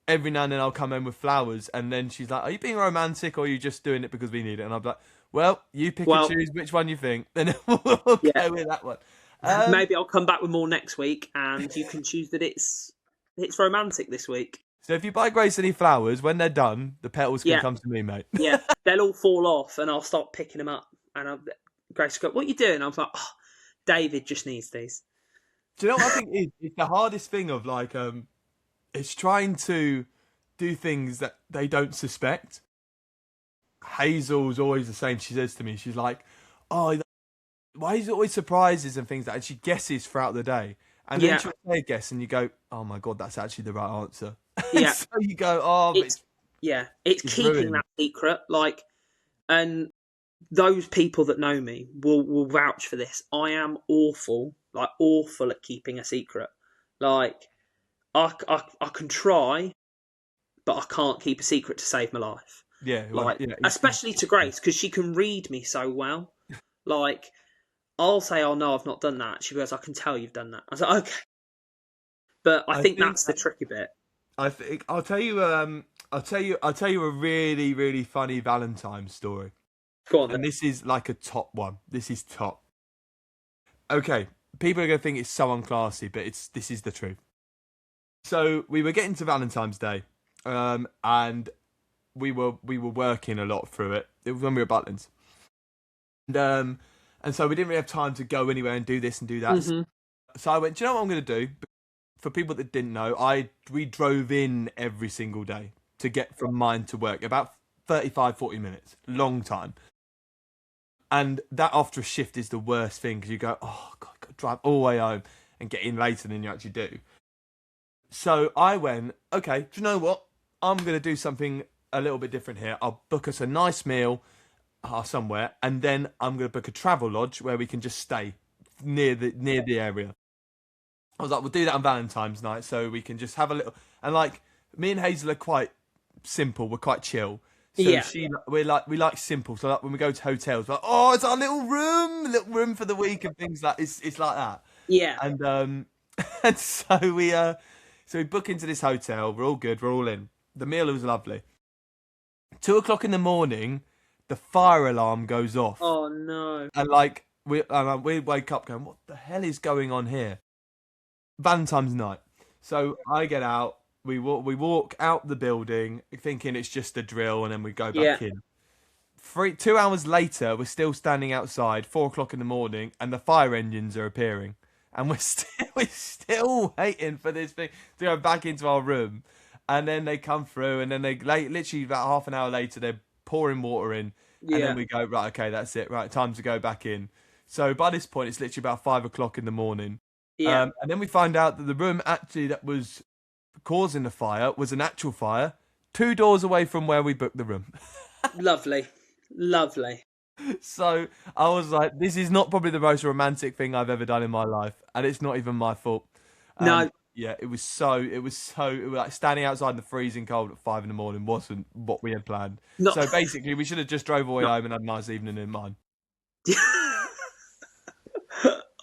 Speaker 1: every now and then I'll come in with flowers, and then she's like, "Are you being romantic, or are you just doing it because we need it?" And I'm like, "Well, you pick and
Speaker 2: Well,
Speaker 1: choose which one you think, then we'll go
Speaker 2: yeah.
Speaker 1: with that one." Um,
Speaker 2: Maybe I'll come back with more next week, and you can choose that it's romantic this week.
Speaker 1: so if you buy Grace any flowers, when they're done, the petals can
Speaker 2: Yeah.
Speaker 1: come to me, mate.
Speaker 2: Yeah. They'll all fall off, and I'll start picking them up. And Grace will go, "What are you doing?" I was like, "Oh, David just needs these."
Speaker 1: Do you know what I think is? It's the hardest thing of like, it's trying to do things that they don't suspect. Hazel's always the same. She says to me, she's like, "Oh, why is it always surprises and things like that?" And she guesses throughout the day. And then
Speaker 2: Yeah.
Speaker 1: she'll say a guess and you go, "Oh my God, that's actually the right answer." And
Speaker 2: Yeah.
Speaker 1: so you go, "Oh, but
Speaker 2: It's yeah. It's
Speaker 1: it's
Speaker 2: keeping
Speaker 1: ruined."
Speaker 2: that secret, like, and those people that know me will vouch for this. I am awful, like awful at keeping a secret. Like I can try, but I can't keep a secret to save my life.
Speaker 1: Yeah, well,
Speaker 2: Like
Speaker 1: yeah,
Speaker 2: especially to Grace because she can read me so well. Like I'll say, "Oh no, I've not done that." She goes, "I can tell you've done that." I was like, "Okay," but I
Speaker 1: I
Speaker 2: think
Speaker 1: think
Speaker 2: that's the tricky bit.
Speaker 1: I'll tell you I'll tell you a really, really funny Valentine's story.
Speaker 2: Go on then.
Speaker 1: And this is like a top one. This is top. Okay, people are gonna think it's so unclassy, but this is the truth. So we were getting to Valentine's Day, and we were working a lot through it. It was when we were at Butlins, and so we didn't really have time to go anywhere and do this and do that.
Speaker 2: Hmm.
Speaker 1: So I went, "Do you know what I'm gonna do?" For people that didn't know, we drove in every single day to get from mine to work, about 35, 40 minutes, long time. And that after a shift is the worst thing because you go, "Oh God, got to drive all the way home and get in later than you actually do." So I went, "Okay, do you know what? I'm going to do something a little bit different here. I'll book us a nice meal somewhere, and then I'm going to book a travel lodge where we can just stay near the area." I was like, "We'll do that on Valentine's night, so we can just have a little." And like me and Hazel are quite simple. We're quite chill. So
Speaker 2: Yeah.
Speaker 1: we like simple. So like when we go to hotels, we're like, "Oh, it's our little room for the week," and things like it's like that.
Speaker 2: Yeah.
Speaker 1: And and so we book into this hotel. We're all good. We're all in. The meal was lovely. 2 o'clock in the morning, the fire alarm goes off,
Speaker 2: Oh no.
Speaker 1: and like we wake up going, "What the hell is going on here?" Valentine's night. So I get out. we walk out the building thinking it's just a drill, and then we go
Speaker 2: Yeah.
Speaker 1: back in. 2 hours later, we're still standing outside, 4 o'clock in the morning, and the fire engines are appearing, and we're still waiting for this thing to go back into our room, and then they come through, and then they literally about half an hour later they're pouring water in, and then
Speaker 2: Yeah.
Speaker 1: we go, right, okay, that's it, right, time to go back in. So by this point, it's literally about 5 o'clock in the morning,
Speaker 2: Yeah.
Speaker 1: and then we find out that the room actually that was causing the fire was an actual fire 2 doors away from where we booked the room.
Speaker 2: Lovely. Lovely.
Speaker 1: So I was like, this is not probably the most romantic thing I've ever done in my life, and it's not even my fault.
Speaker 2: No.
Speaker 1: Yeah, it was like standing outside in the freezing cold at 5 in the morning wasn't what we had planned.
Speaker 2: No.
Speaker 1: So basically, we should have just drove away
Speaker 2: No.
Speaker 1: home and had a nice evening in mine.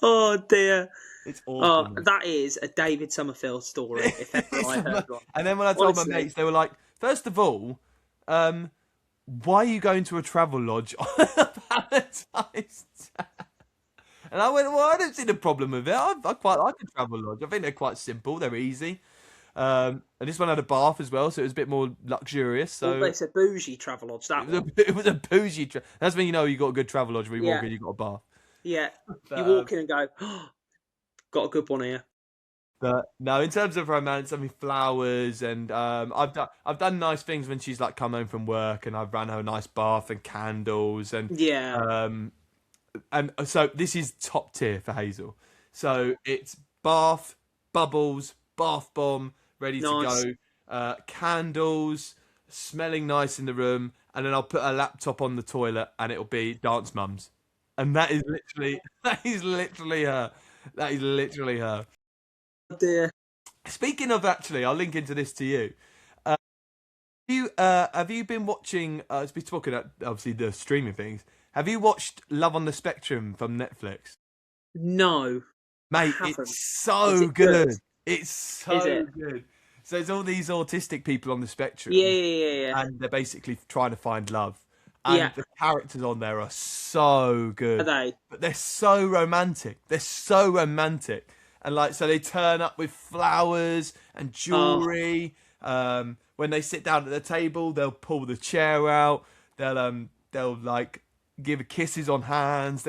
Speaker 2: Oh dear.
Speaker 1: It's
Speaker 2: Oh,
Speaker 1: awful. Man.
Speaker 2: that is a David Summerfield story, if ever I heard one.
Speaker 1: And then when I told
Speaker 2: Honestly.
Speaker 1: my mates, they were like, first of all, why are you going to a travel lodge on Valentine's Day? And I went, well, I don't see the problem with it. I quite like a travel lodge. I think they're quite simple. They're easy. And this one had a bath as well, so it was a bit more luxurious. So
Speaker 2: Well, it's a bougie travel lodge, that one.
Speaker 1: it was a bougie. That's when you know you got a good travel lodge. When you walk
Speaker 2: Yeah.
Speaker 1: in, you got a bath.
Speaker 2: Yeah.
Speaker 1: But,
Speaker 2: You walk in and go, oh, got a good one here.
Speaker 1: But no, in terms of romance, I mean flowers, and I've done nice things when she's like come home from work, and I've ran her a nice bath and candles,
Speaker 2: Yeah.
Speaker 1: and so this is top tier for Hazel. So it's bath, bubbles, bath bomb, ready to
Speaker 2: Nice.
Speaker 1: go, candles, smelling nice in the room, and then I'll put a laptop on the toilet, and it'll be Dance Mums, and that is literally her. That is literally her.
Speaker 2: Oh dear.
Speaker 1: Speaking of, actually, I'll link into this to you. Have you been watching? As we talking about obviously the streaming things. Have you watched Love on the Spectrum from Netflix?
Speaker 2: No.
Speaker 1: Mate,
Speaker 2: haven't.
Speaker 1: it's so
Speaker 2: Is it
Speaker 1: good.
Speaker 2: good?
Speaker 1: It's so
Speaker 2: Is it?
Speaker 1: good. So it's all these autistic people on the spectrum,
Speaker 2: Yeah.
Speaker 1: and they're basically trying to find love.
Speaker 2: Yeah.
Speaker 1: And the characters on there are so
Speaker 2: Are
Speaker 1: good,
Speaker 2: they?
Speaker 1: but they're so romantic. They're so romantic, and like so they turn up with flowers and jewelry. When they sit down at the table, they'll pull the chair out. They'll like give kisses on hands.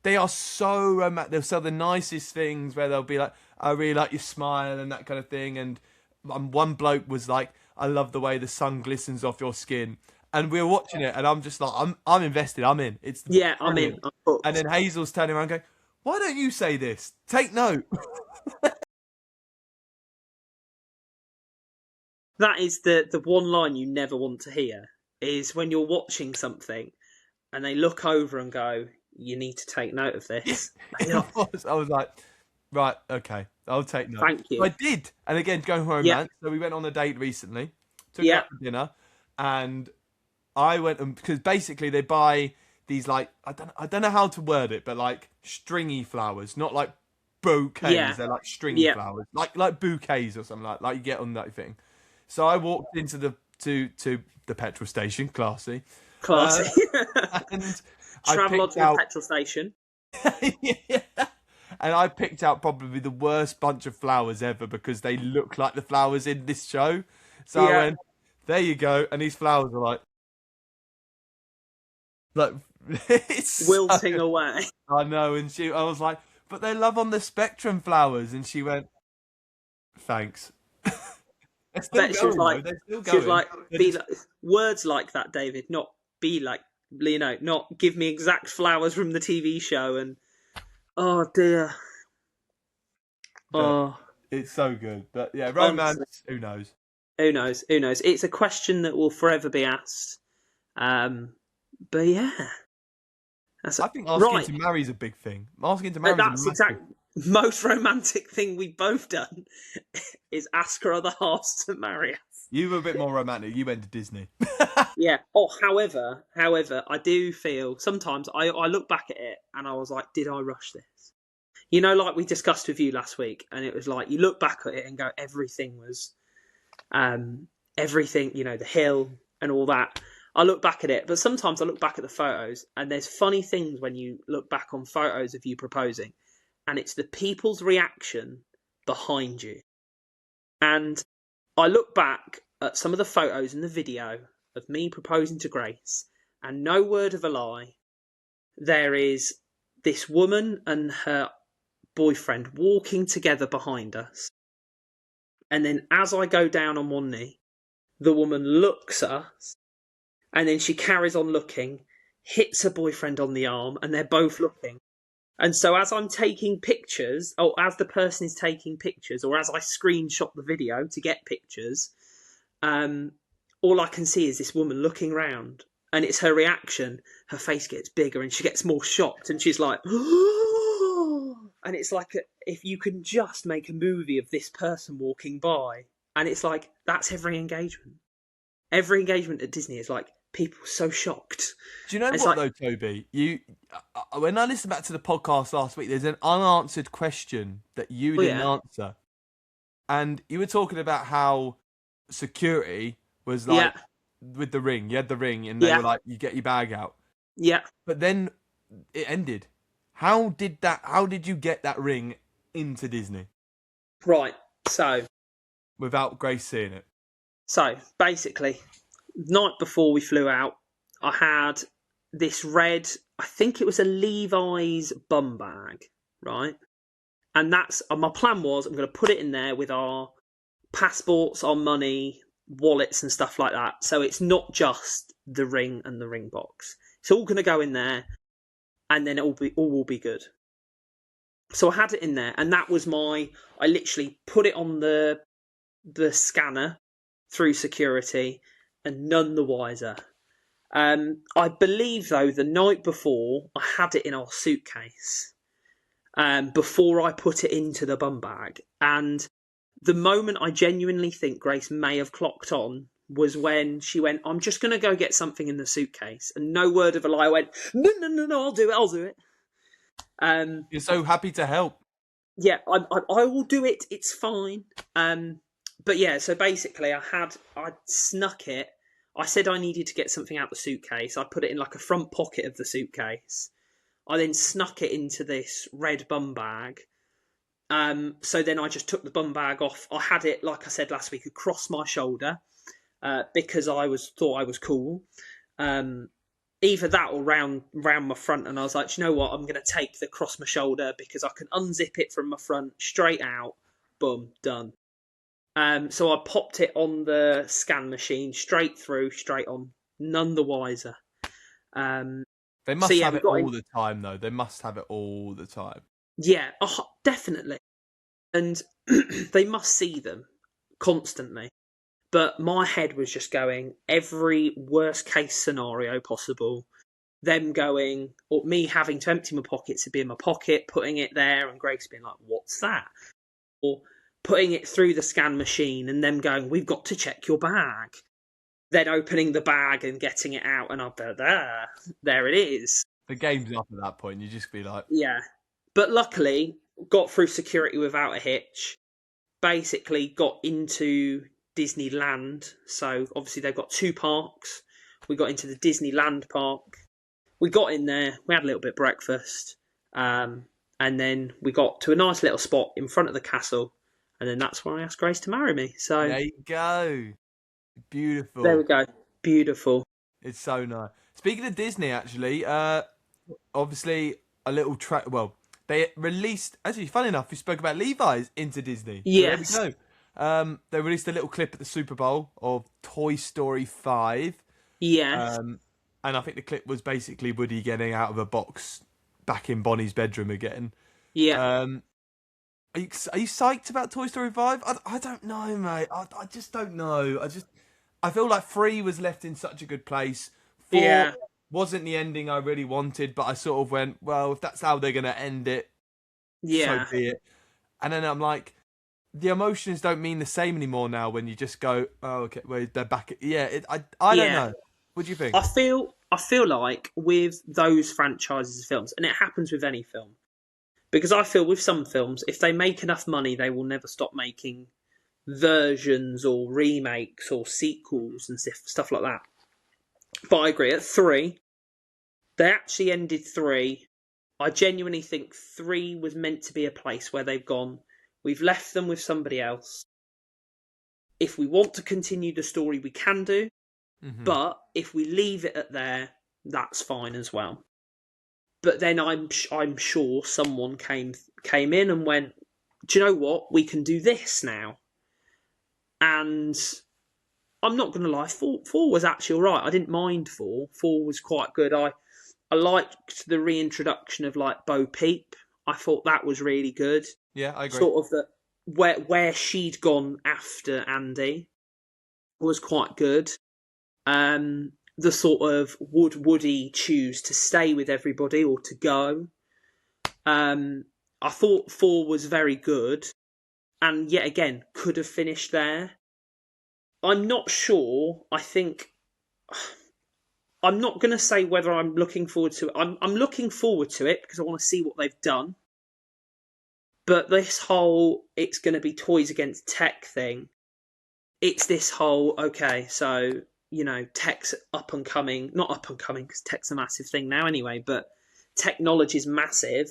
Speaker 1: They are so romantic. They'll say the nicest things where they'll be like, "I really like your smile" and that kind of thing. And one bloke was like, "I love the way the sun glistens off your skin." And we were watching it, and I'm just like, I'm invested. I'm in. It's
Speaker 2: Yeah, I'm
Speaker 1: brilliant.
Speaker 2: in. I'm hooked.
Speaker 1: And then Hazel's turning around going, "Why don't you say this? Take note."
Speaker 2: That is the one line you never want to hear is when you're watching something and they look over and go, "You need to take note of this."
Speaker 1: I was like, right, okay, I'll take note.
Speaker 2: Thank you.
Speaker 1: So I did. And again, going home,
Speaker 2: Yeah.
Speaker 1: man. So we went on a date recently, took her
Speaker 2: Yeah.
Speaker 1: out for dinner, and I went because basically they buy these like I don't know how to word it, but like stringy flowers, not like bouquets.
Speaker 2: Yeah.
Speaker 1: They're like stringy
Speaker 2: Yeah.
Speaker 1: flowers, like bouquets or something like you get on that thing. So I walked into the to the petrol station, classy,
Speaker 2: Classy.
Speaker 1: and I
Speaker 2: Travel
Speaker 1: picked
Speaker 2: to the
Speaker 1: out
Speaker 2: petrol station.
Speaker 1: yeah. And I picked out probably the worst bunch of flowers ever because they look like the flowers in this show. So I
Speaker 2: Yeah.
Speaker 1: went, there you go. And these flowers are like it's
Speaker 2: Wilting away.
Speaker 1: I know. And I was like, but they're Love on the Spectrum flowers. And she went, thanks. They're still
Speaker 2: Bet she was
Speaker 1: going,
Speaker 2: like,
Speaker 1: though. They're still
Speaker 2: she was
Speaker 1: going.
Speaker 2: like,
Speaker 1: They're
Speaker 2: be
Speaker 1: just-
Speaker 2: like, words like that, David, not be like, not give me exact flowers from the TV show. And oh dear.
Speaker 1: but
Speaker 2: Oh,
Speaker 1: it's so good. But yeah, romance,
Speaker 2: honestly,
Speaker 1: who knows?
Speaker 2: who knows? Who knows? It's a question that will forever be asked. But yeah, that's
Speaker 1: I think asking
Speaker 2: right.
Speaker 1: to marry is a big thing. Asking to marry is a
Speaker 2: That's
Speaker 1: massive
Speaker 2: exact most romantic thing we've both done is ask our other halves to marry us.
Speaker 1: You were a bit more romantic. You went to Disney.
Speaker 2: Yeah. Oh, however, I do feel sometimes I look back at it and I was like, did I rush this? You know, like we discussed with you last week, and it was like you look back at it and go, everything was, everything, the hill and all that. I look back at it, but sometimes I look back at the photos, and there's funny things when you look back on photos of you proposing, and it's the people's reaction behind you. And I look back at some of the photos and the video of me proposing to Grace, and no word of a lie, there is this woman and her boyfriend walking together behind us. And then as I go down on one knee, the woman looks at us, and then she carries on looking, hits her boyfriend on the arm, and they're both looking. And so as I'm taking pictures, or as the person is taking pictures, or as I screenshot the video to get pictures, all I can see is this woman looking round, and it's her reaction. Her face gets bigger and she gets more shocked, and she's like, and it's like if you can just make a movie of this person walking by, and it's like, that's every engagement. Every engagement at Disney is like, people so shocked.
Speaker 1: Do you know
Speaker 2: It's
Speaker 1: what
Speaker 2: like,
Speaker 1: though, Toby? When I listened back to the podcast last week, there's an unanswered question that you didn't answer, and you were talking about how security was like with the ring. You had the ring, and they were like, "You get your bag out."
Speaker 2: Yeah.
Speaker 1: But then it ended. How did you get that ring into Disney?
Speaker 2: Right. So
Speaker 1: Without Grace seeing it.
Speaker 2: So basically, night before we flew out, I had this red, I think it was a Levi's bum bag, right? And that's my plan was I'm going to put it in there with our passports, our money, wallets, and stuff like that. So it's not just the ring and the ring box. It's all going to go in there, and then all will be good. So I had it in there, and that was I literally put it on the scanner through security, and none the wiser. I believe, though, the night before, I had it in our suitcase before I put it into the bum bag. And the moment I genuinely think Grace may have clocked on was when she went, "I'm just going to go get something in the suitcase." And no word of a lie, I went, No, I'll do it.
Speaker 1: You're so happy to help.
Speaker 2: Yeah, I will do it. It's fine. But yeah, so basically I snuck it. I said I needed to get something out the suitcase. I put it in like a front pocket of the suitcase. I then snuck it into this red bum bag. So then I just took the bum bag off. I had it, like I said last week, across my shoulder because I thought I was cool. Either that or round my front, and I was like, "Do you know what? I'm going to take the cross my shoulder because I can unzip it from my front, straight out, boom, done." So I popped it on the scan machine, straight through, straight on, none the wiser.
Speaker 1: They must have it all the time, though. They must have it all the time.
Speaker 2: Yeah, definitely. And they must see them constantly. But my head was just going every worst case scenario possible. Them going, or me having to empty my pockets to be in my pocket, putting it there, and Grace being like, "What's that?" Or putting it through the scan machine and them going, "We've got to check your bag." Then opening the bag and getting it out, and I'll be there it is.
Speaker 1: The game's up at that point. You just be like,
Speaker 2: yeah. But luckily, got through security without a hitch. Basically, got into Disneyland. So obviously they've got two parks. We got into the Disneyland park. We got in there. We had a little bit of breakfast. And then we got to a nice little spot in front of the castle. And then that's where I asked Grace to marry me. So
Speaker 1: there you go. Beautiful.
Speaker 2: There we go. Beautiful.
Speaker 1: It's so nice. Speaking of Disney, actually, obviously a little track. Well, they released. Actually, funny enough, we spoke about Levi's into Disney.
Speaker 2: Yes.
Speaker 1: So there we go. They released a little clip at the Super Bowl of Toy Story 5.
Speaker 2: Yes.
Speaker 1: And I think the clip was basically Woody getting out of a box back in Bonnie's bedroom again.
Speaker 2: Yeah.
Speaker 1: Are you psyched about Toy Story 5? I don't know, mate. I just don't know. I feel like 3 was left in such a good place. 4 wasn't the ending I really wanted, but I sort of went, well, if that's how they're going to end it, so be it. And then I'm like, the emotions don't mean the same anymore now when you just go, oh, okay, well, they're back. I don't know. What do you think?
Speaker 2: I feel like with those franchises of films, and it happens with any film, because I feel with some films, if they make enough money, they will never stop making versions or remakes or sequels and stuff like that. But I agree, at 3, they actually ended 3. I genuinely think 3 was meant to be a place where they've gone, we've left them with somebody else. if we want to continue the story, we can do. But if we leave it at there, that's fine as well. But then I'm sure someone came in and went, do you know what? We can do this now. And I'm not going to lie, four was actually all right. I didn't mind four. Four was quite good. I liked the reintroduction of like Bo Peep. I thought that was really good.
Speaker 1: Yeah, I agree.
Speaker 2: Sort of the where she'd gone after Andy was quite good. The sort of would Woody choose to stay with everybody or to go? I thought four was very good, and yet again could have finished there. I'm not sure. I think I'm not going to say whether I'm looking forward to it. I'm looking forward to it because I want to see what they've done. But this whole it's going to be toys against tech thing, it's this whole, okay, so, you know, tech's up and coming. Not up and coming because tech's a massive thing now anyway, but technology's massive.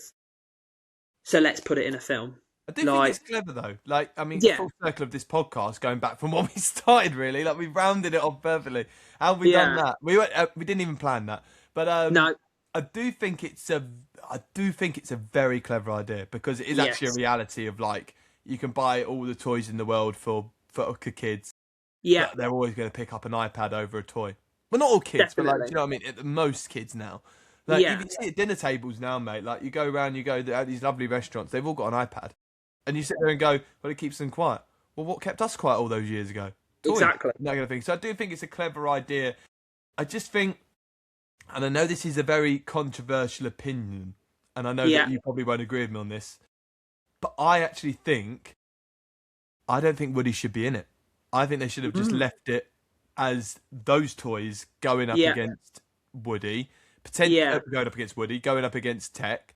Speaker 2: So let's put it in a film.
Speaker 1: I do think it's clever though. Like, I mean,
Speaker 2: Yeah.
Speaker 1: full circle of this podcast, going back from when we started, really. Like, we've rounded it off perfectly. How have we done that? We didn't even plan that, but
Speaker 2: No.
Speaker 1: I do think it's a very clever idea because it is actually a reality of like you can buy all the toys in the world for kids.
Speaker 2: Yeah.
Speaker 1: But they're always going to pick up an iPad over a toy. Well, not all kids, but like, do you know what I mean? Most kids now. Like, you can see at dinner tables now, mate. Like, you go around, at these lovely restaurants, they've all got an iPad. And you sit there and go, well, it keeps them quiet. Well, what kept us quiet all those years ago? Toys.
Speaker 2: Exactly.
Speaker 1: That kind of thing. So I do think it's a clever idea. I just think, and I know this is a very controversial opinion, and I know that you probably won't agree with me on this, but I don't think Woody should be in it. I think they should have just left it as those toys going up against Woody, potentially going up against Woody, going up against Tech.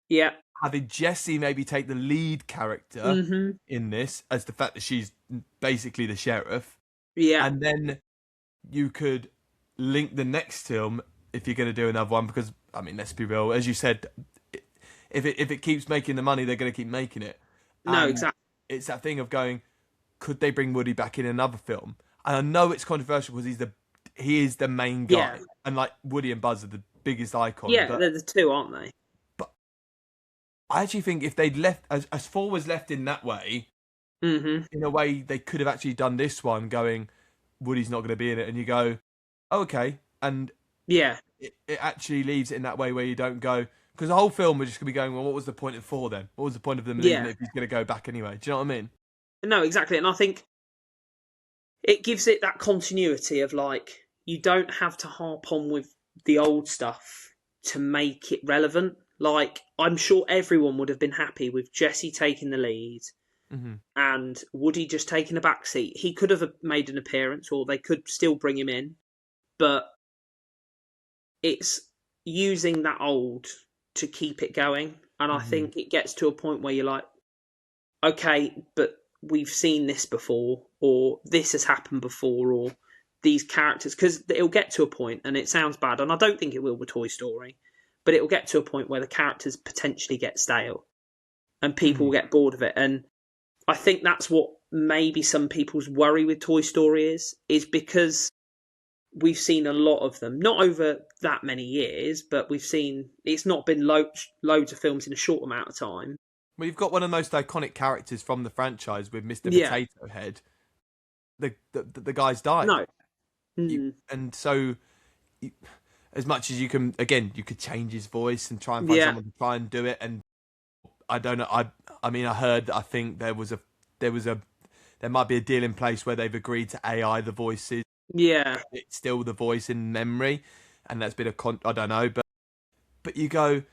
Speaker 2: Yeah.
Speaker 1: Having Jessie maybe take the lead character in this as the fact that she's basically the sheriff.
Speaker 2: Yeah.
Speaker 1: And then you could link the next film if you're going to do another one because, I mean, let's be real. As you said, if it keeps making the money, they're going to keep making it.
Speaker 2: No, exactly.
Speaker 1: It's that thing of going, could they bring Woody back in another film? And I know it's controversial because he is the main guy. And like Woody and Buzz are the biggest icons.
Speaker 2: Yeah, they're the two, aren't they?
Speaker 1: I actually think if they'd left, as four was left in that way, in a way they could have actually done this one going, Woody's not going to be in it. And you go, oh, okay. And it actually leaves it in that way where you don't go, because the whole film was just going to be going, well, what was the point of four then? What was the point of them leaving if he's going to go back anyway? Do you know what I mean?
Speaker 2: No, exactly. And I think it gives it that continuity of like, you don't have to harp on with the old stuff to make it relevant. Like, I'm sure everyone would have been happy with Jessie taking the lead and Woody just taking a back seat. He could have made an appearance or they could still bring him in. But it's using that old to keep it going. And I think it gets to a point where you're like, okay, but we've seen this before, or this has happened before, or these characters, because it'll get to a point, and it sounds bad, and I don't think it will with Toy Story, but it'll get to a point where the characters potentially get stale, and people will get bored of it. And I think that's what maybe some people's worry with Toy Story is because we've seen a lot of them, not over that many years, but we've seen, it's not been loads of films in a short amount of time.
Speaker 1: Well, you've got one of the most iconic characters from the franchise with Mr. Potato Head. The guy's died.
Speaker 2: No.
Speaker 1: And so, as much as you can, again, you could change his voice and try and find someone to try and do it. And I don't know. I mean, I heard. I think there might be a deal in place where they've agreed to AI the voices.
Speaker 2: Yeah,
Speaker 1: it's still the voice in memory, and that's been I don't know, but you go,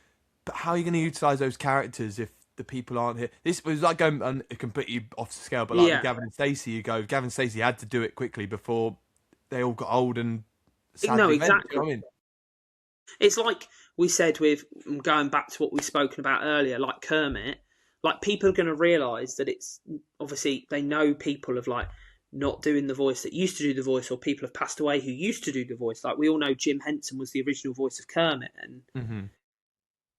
Speaker 1: but how are you going to utilize those characters if the people aren't here? This was like going completely off scale, but like with Gavin and Stacey, you go, Gavin and Stacey had to do it quickly before they all got old and sad.
Speaker 2: No, exactly. It's like we said with going back to what we've spoken about earlier, like Kermit. Like, people are going to realise that it's obviously they know people of like not doing the voice that used to do the voice, or people have passed away who used to do the voice. Like, we all know Jim Henson was the original voice of Kermit, and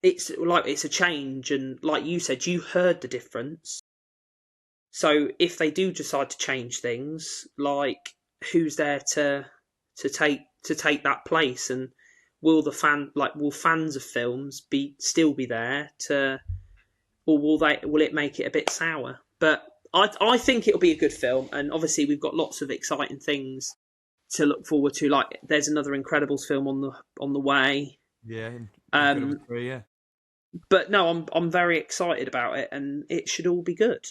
Speaker 2: it's like it's a change. And like you said, you heard the difference. So if they do decide to change things, like who's there to take that place, and will fans of films still be there to, or will it make it a bit sour? But I think it'll be a good film, and obviously we've got lots of exciting things to look forward to. Like there's another Incredibles film on the way.
Speaker 1: Yeah,
Speaker 2: Um,
Speaker 1: Incredible 3, yeah.
Speaker 2: but no, I'm very excited about it, and it should all be good.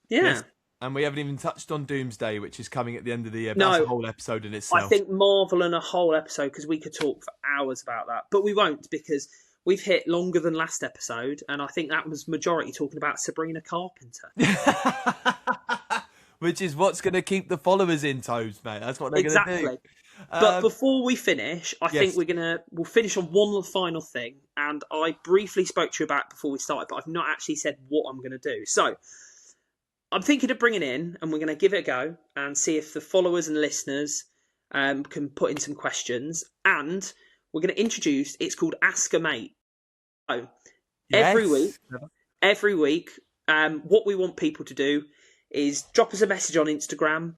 Speaker 2: Yeah.
Speaker 1: Yes. And we haven't even touched on Doomsday, which is coming at the end of the year. But
Speaker 2: No,
Speaker 1: that's a whole episode in itself.
Speaker 2: I think Marvel and a whole episode, because we could talk for hours about that, but we won't, because we've hit longer than last episode, and I think that was majority talking about Sabrina Carpenter.
Speaker 1: Which is what's going to keep the followers in, Toads, mate. That's what they're going to do.
Speaker 2: But before we finish, I
Speaker 1: yes.
Speaker 2: think we'll finish on one final thing, and I briefly spoke to you about it before we started, but I've not actually said what I'm going to do. So I'm thinking of bringing in, and we're going to give it a go and see if the followers and listeners can put in some questions. And we're going to introduce, it's called Ask a Mate. So
Speaker 1: yes.
Speaker 2: every week, what we want people to do is drop us a message on Instagram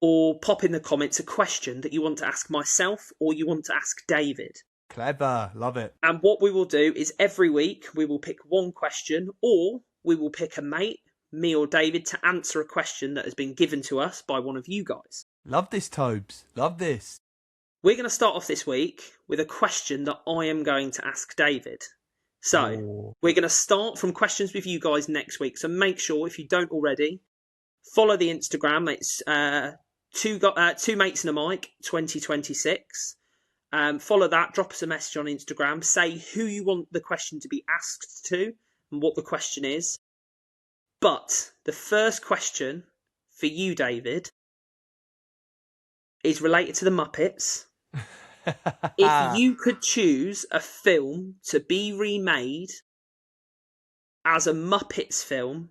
Speaker 2: or pop in the comments a question that you want to ask myself or you want to ask David.
Speaker 1: Clever. Love it.
Speaker 2: And what we will do is every week we will pick one question, or we will pick a mate, me or David, to answer a question that has been given to us by one of you guys.
Speaker 1: Love this, Tobes. Love this.
Speaker 2: We're going to start off this week with a question that I am going to ask David. So we're going to start from questions with you guys next week. So make sure, if you don't already, follow the Instagram. It's two mates and a mic 2026. Follow that. Drop us a message on Instagram. Say who you want the question to be asked to and what the question is. But the first question for you, David, is related to the Muppets. If you could choose a film to be remade as a Muppets film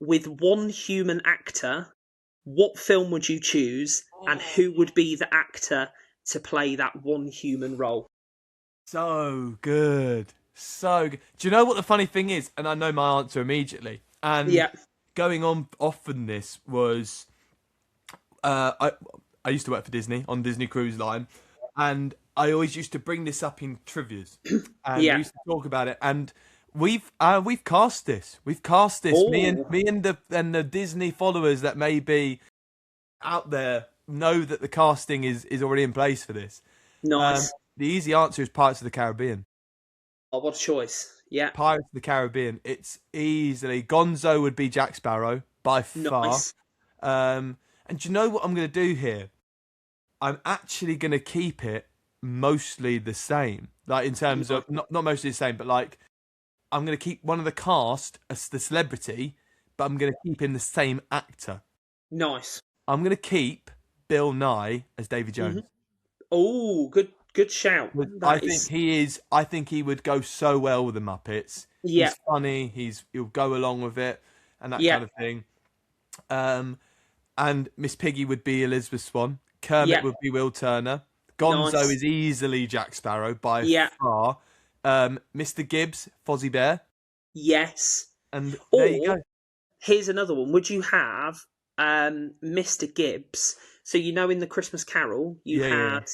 Speaker 2: with one human actor, what film would you choose, and who would be the actor to play that one human role?
Speaker 1: So good. So good. Do you know what the funny thing is? And I know my answer immediately. And going on off from this was, I used to work for Disney on Disney Cruise Line, and I always used to bring this up in trivias, and we used to talk about it. And we've cast this. We've cast this.
Speaker 2: Ooh.
Speaker 1: Me and the Disney followers that may be out there know that the casting is already in place for this.
Speaker 2: Nice.
Speaker 1: The easy answer is Pirates of the Caribbean.
Speaker 2: Oh, what a choice. Yeah.
Speaker 1: Pirates of the Caribbean. It's easily... Gonzo would be Jack Sparrow, by far.
Speaker 2: Nice.
Speaker 1: And do you know what I'm going to do here? I'm actually going to keep it mostly the same. Like, in terms of... Not mostly the same, but, like... I'm going to keep one of the cast as the celebrity, but I'm going to keep him the same actor.
Speaker 2: Nice.
Speaker 1: I'm going to keep Bill Nye as Davy Jones.
Speaker 2: Mm-hmm. Oh, good shout.
Speaker 1: I think he would go so well with the Muppets.
Speaker 2: Yeah.
Speaker 1: He's funny. He'll go along with it and that kind of thing. And Miss Piggy would be Elizabeth Swann. Kermit would be Will Turner. Gonzo is easily Jack Sparrow by far. Mr. Gibbs, Fozzie Bear.
Speaker 2: Yes.
Speaker 1: And there you go.
Speaker 2: Here's another one. Would you have Mr. Gibbs? So, you know, in the Christmas Carol, you had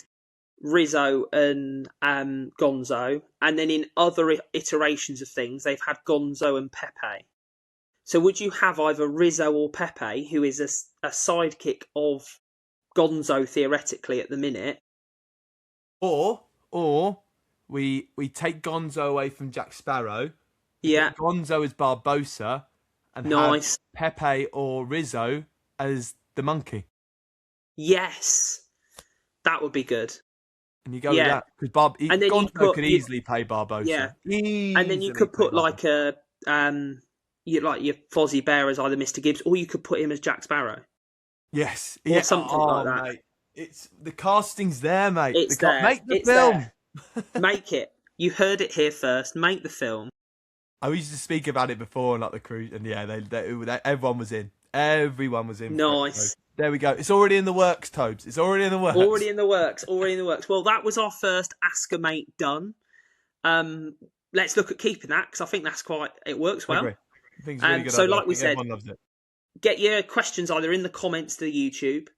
Speaker 2: Rizzo and Gonzo, and then in other iterations of things, they've had Gonzo and Pepe. So would you have either Rizzo or Pepe, who is a sidekick of Gonzo theoretically at the minute,
Speaker 1: or we take Gonzo away from Jack Sparrow, Gonzo as Barbossa, and have Pepe or Rizzo as the monkey?
Speaker 2: Yes, that would be good.
Speaker 1: And you go with that because Gonzo could easily play Barbossa.
Speaker 2: Yeah, and then you could put like your Fozzie Bear as either Mr. Gibbs, or you could put him as Jack Sparrow.
Speaker 1: Yes,
Speaker 2: or something like that.
Speaker 1: Mate. It's the casting's there, mate.
Speaker 2: It's there.
Speaker 1: Make the film.
Speaker 2: Make it. You heard it here first. Make the film.
Speaker 1: I used to speak about it before, like the cruise, and they everyone was in. Everyone was in.
Speaker 2: Nice.
Speaker 1: So there we go. It's already in the works, Tobes. It's already in the works.
Speaker 2: Already in the works. Well, that was our first Ask a Mate done. Let's look at keeping that because I think it works well.
Speaker 1: I think it's a really good
Speaker 2: So,
Speaker 1: idea. I
Speaker 2: like we
Speaker 1: think
Speaker 2: said,
Speaker 1: everyone loves it.
Speaker 2: get your questions either in the comments to the YouTube,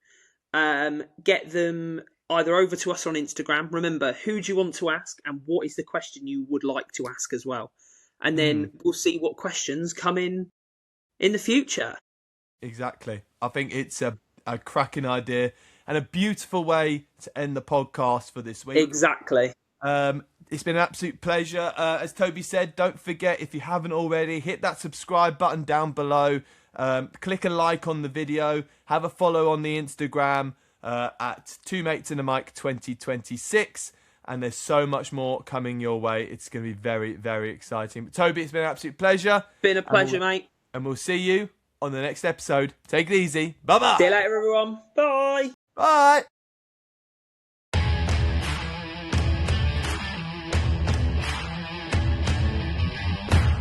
Speaker 2: get them either over to us on Instagram. Remember, who do you want to ask, and what is the question you would like to ask as well, and then we'll see what questions come in the future.
Speaker 1: Exactly. I think it's a cracking idea and a beautiful way to end the podcast for this week.
Speaker 2: Exactly.
Speaker 1: It's been an absolute pleasure. As Toby said, don't forget, if you haven't already, hit that subscribe button down below. Click a like on the video. Have a follow on the Instagram at 2matesandamic 2026. And there's so much more coming your way. It's going to be very, very exciting. But Toby, it's been an absolute pleasure.
Speaker 2: Been a pleasure, mate.
Speaker 1: And we'll see you on the next episode. Take it easy. Bye-bye.
Speaker 2: See you later, everyone. Bye.
Speaker 1: Bye.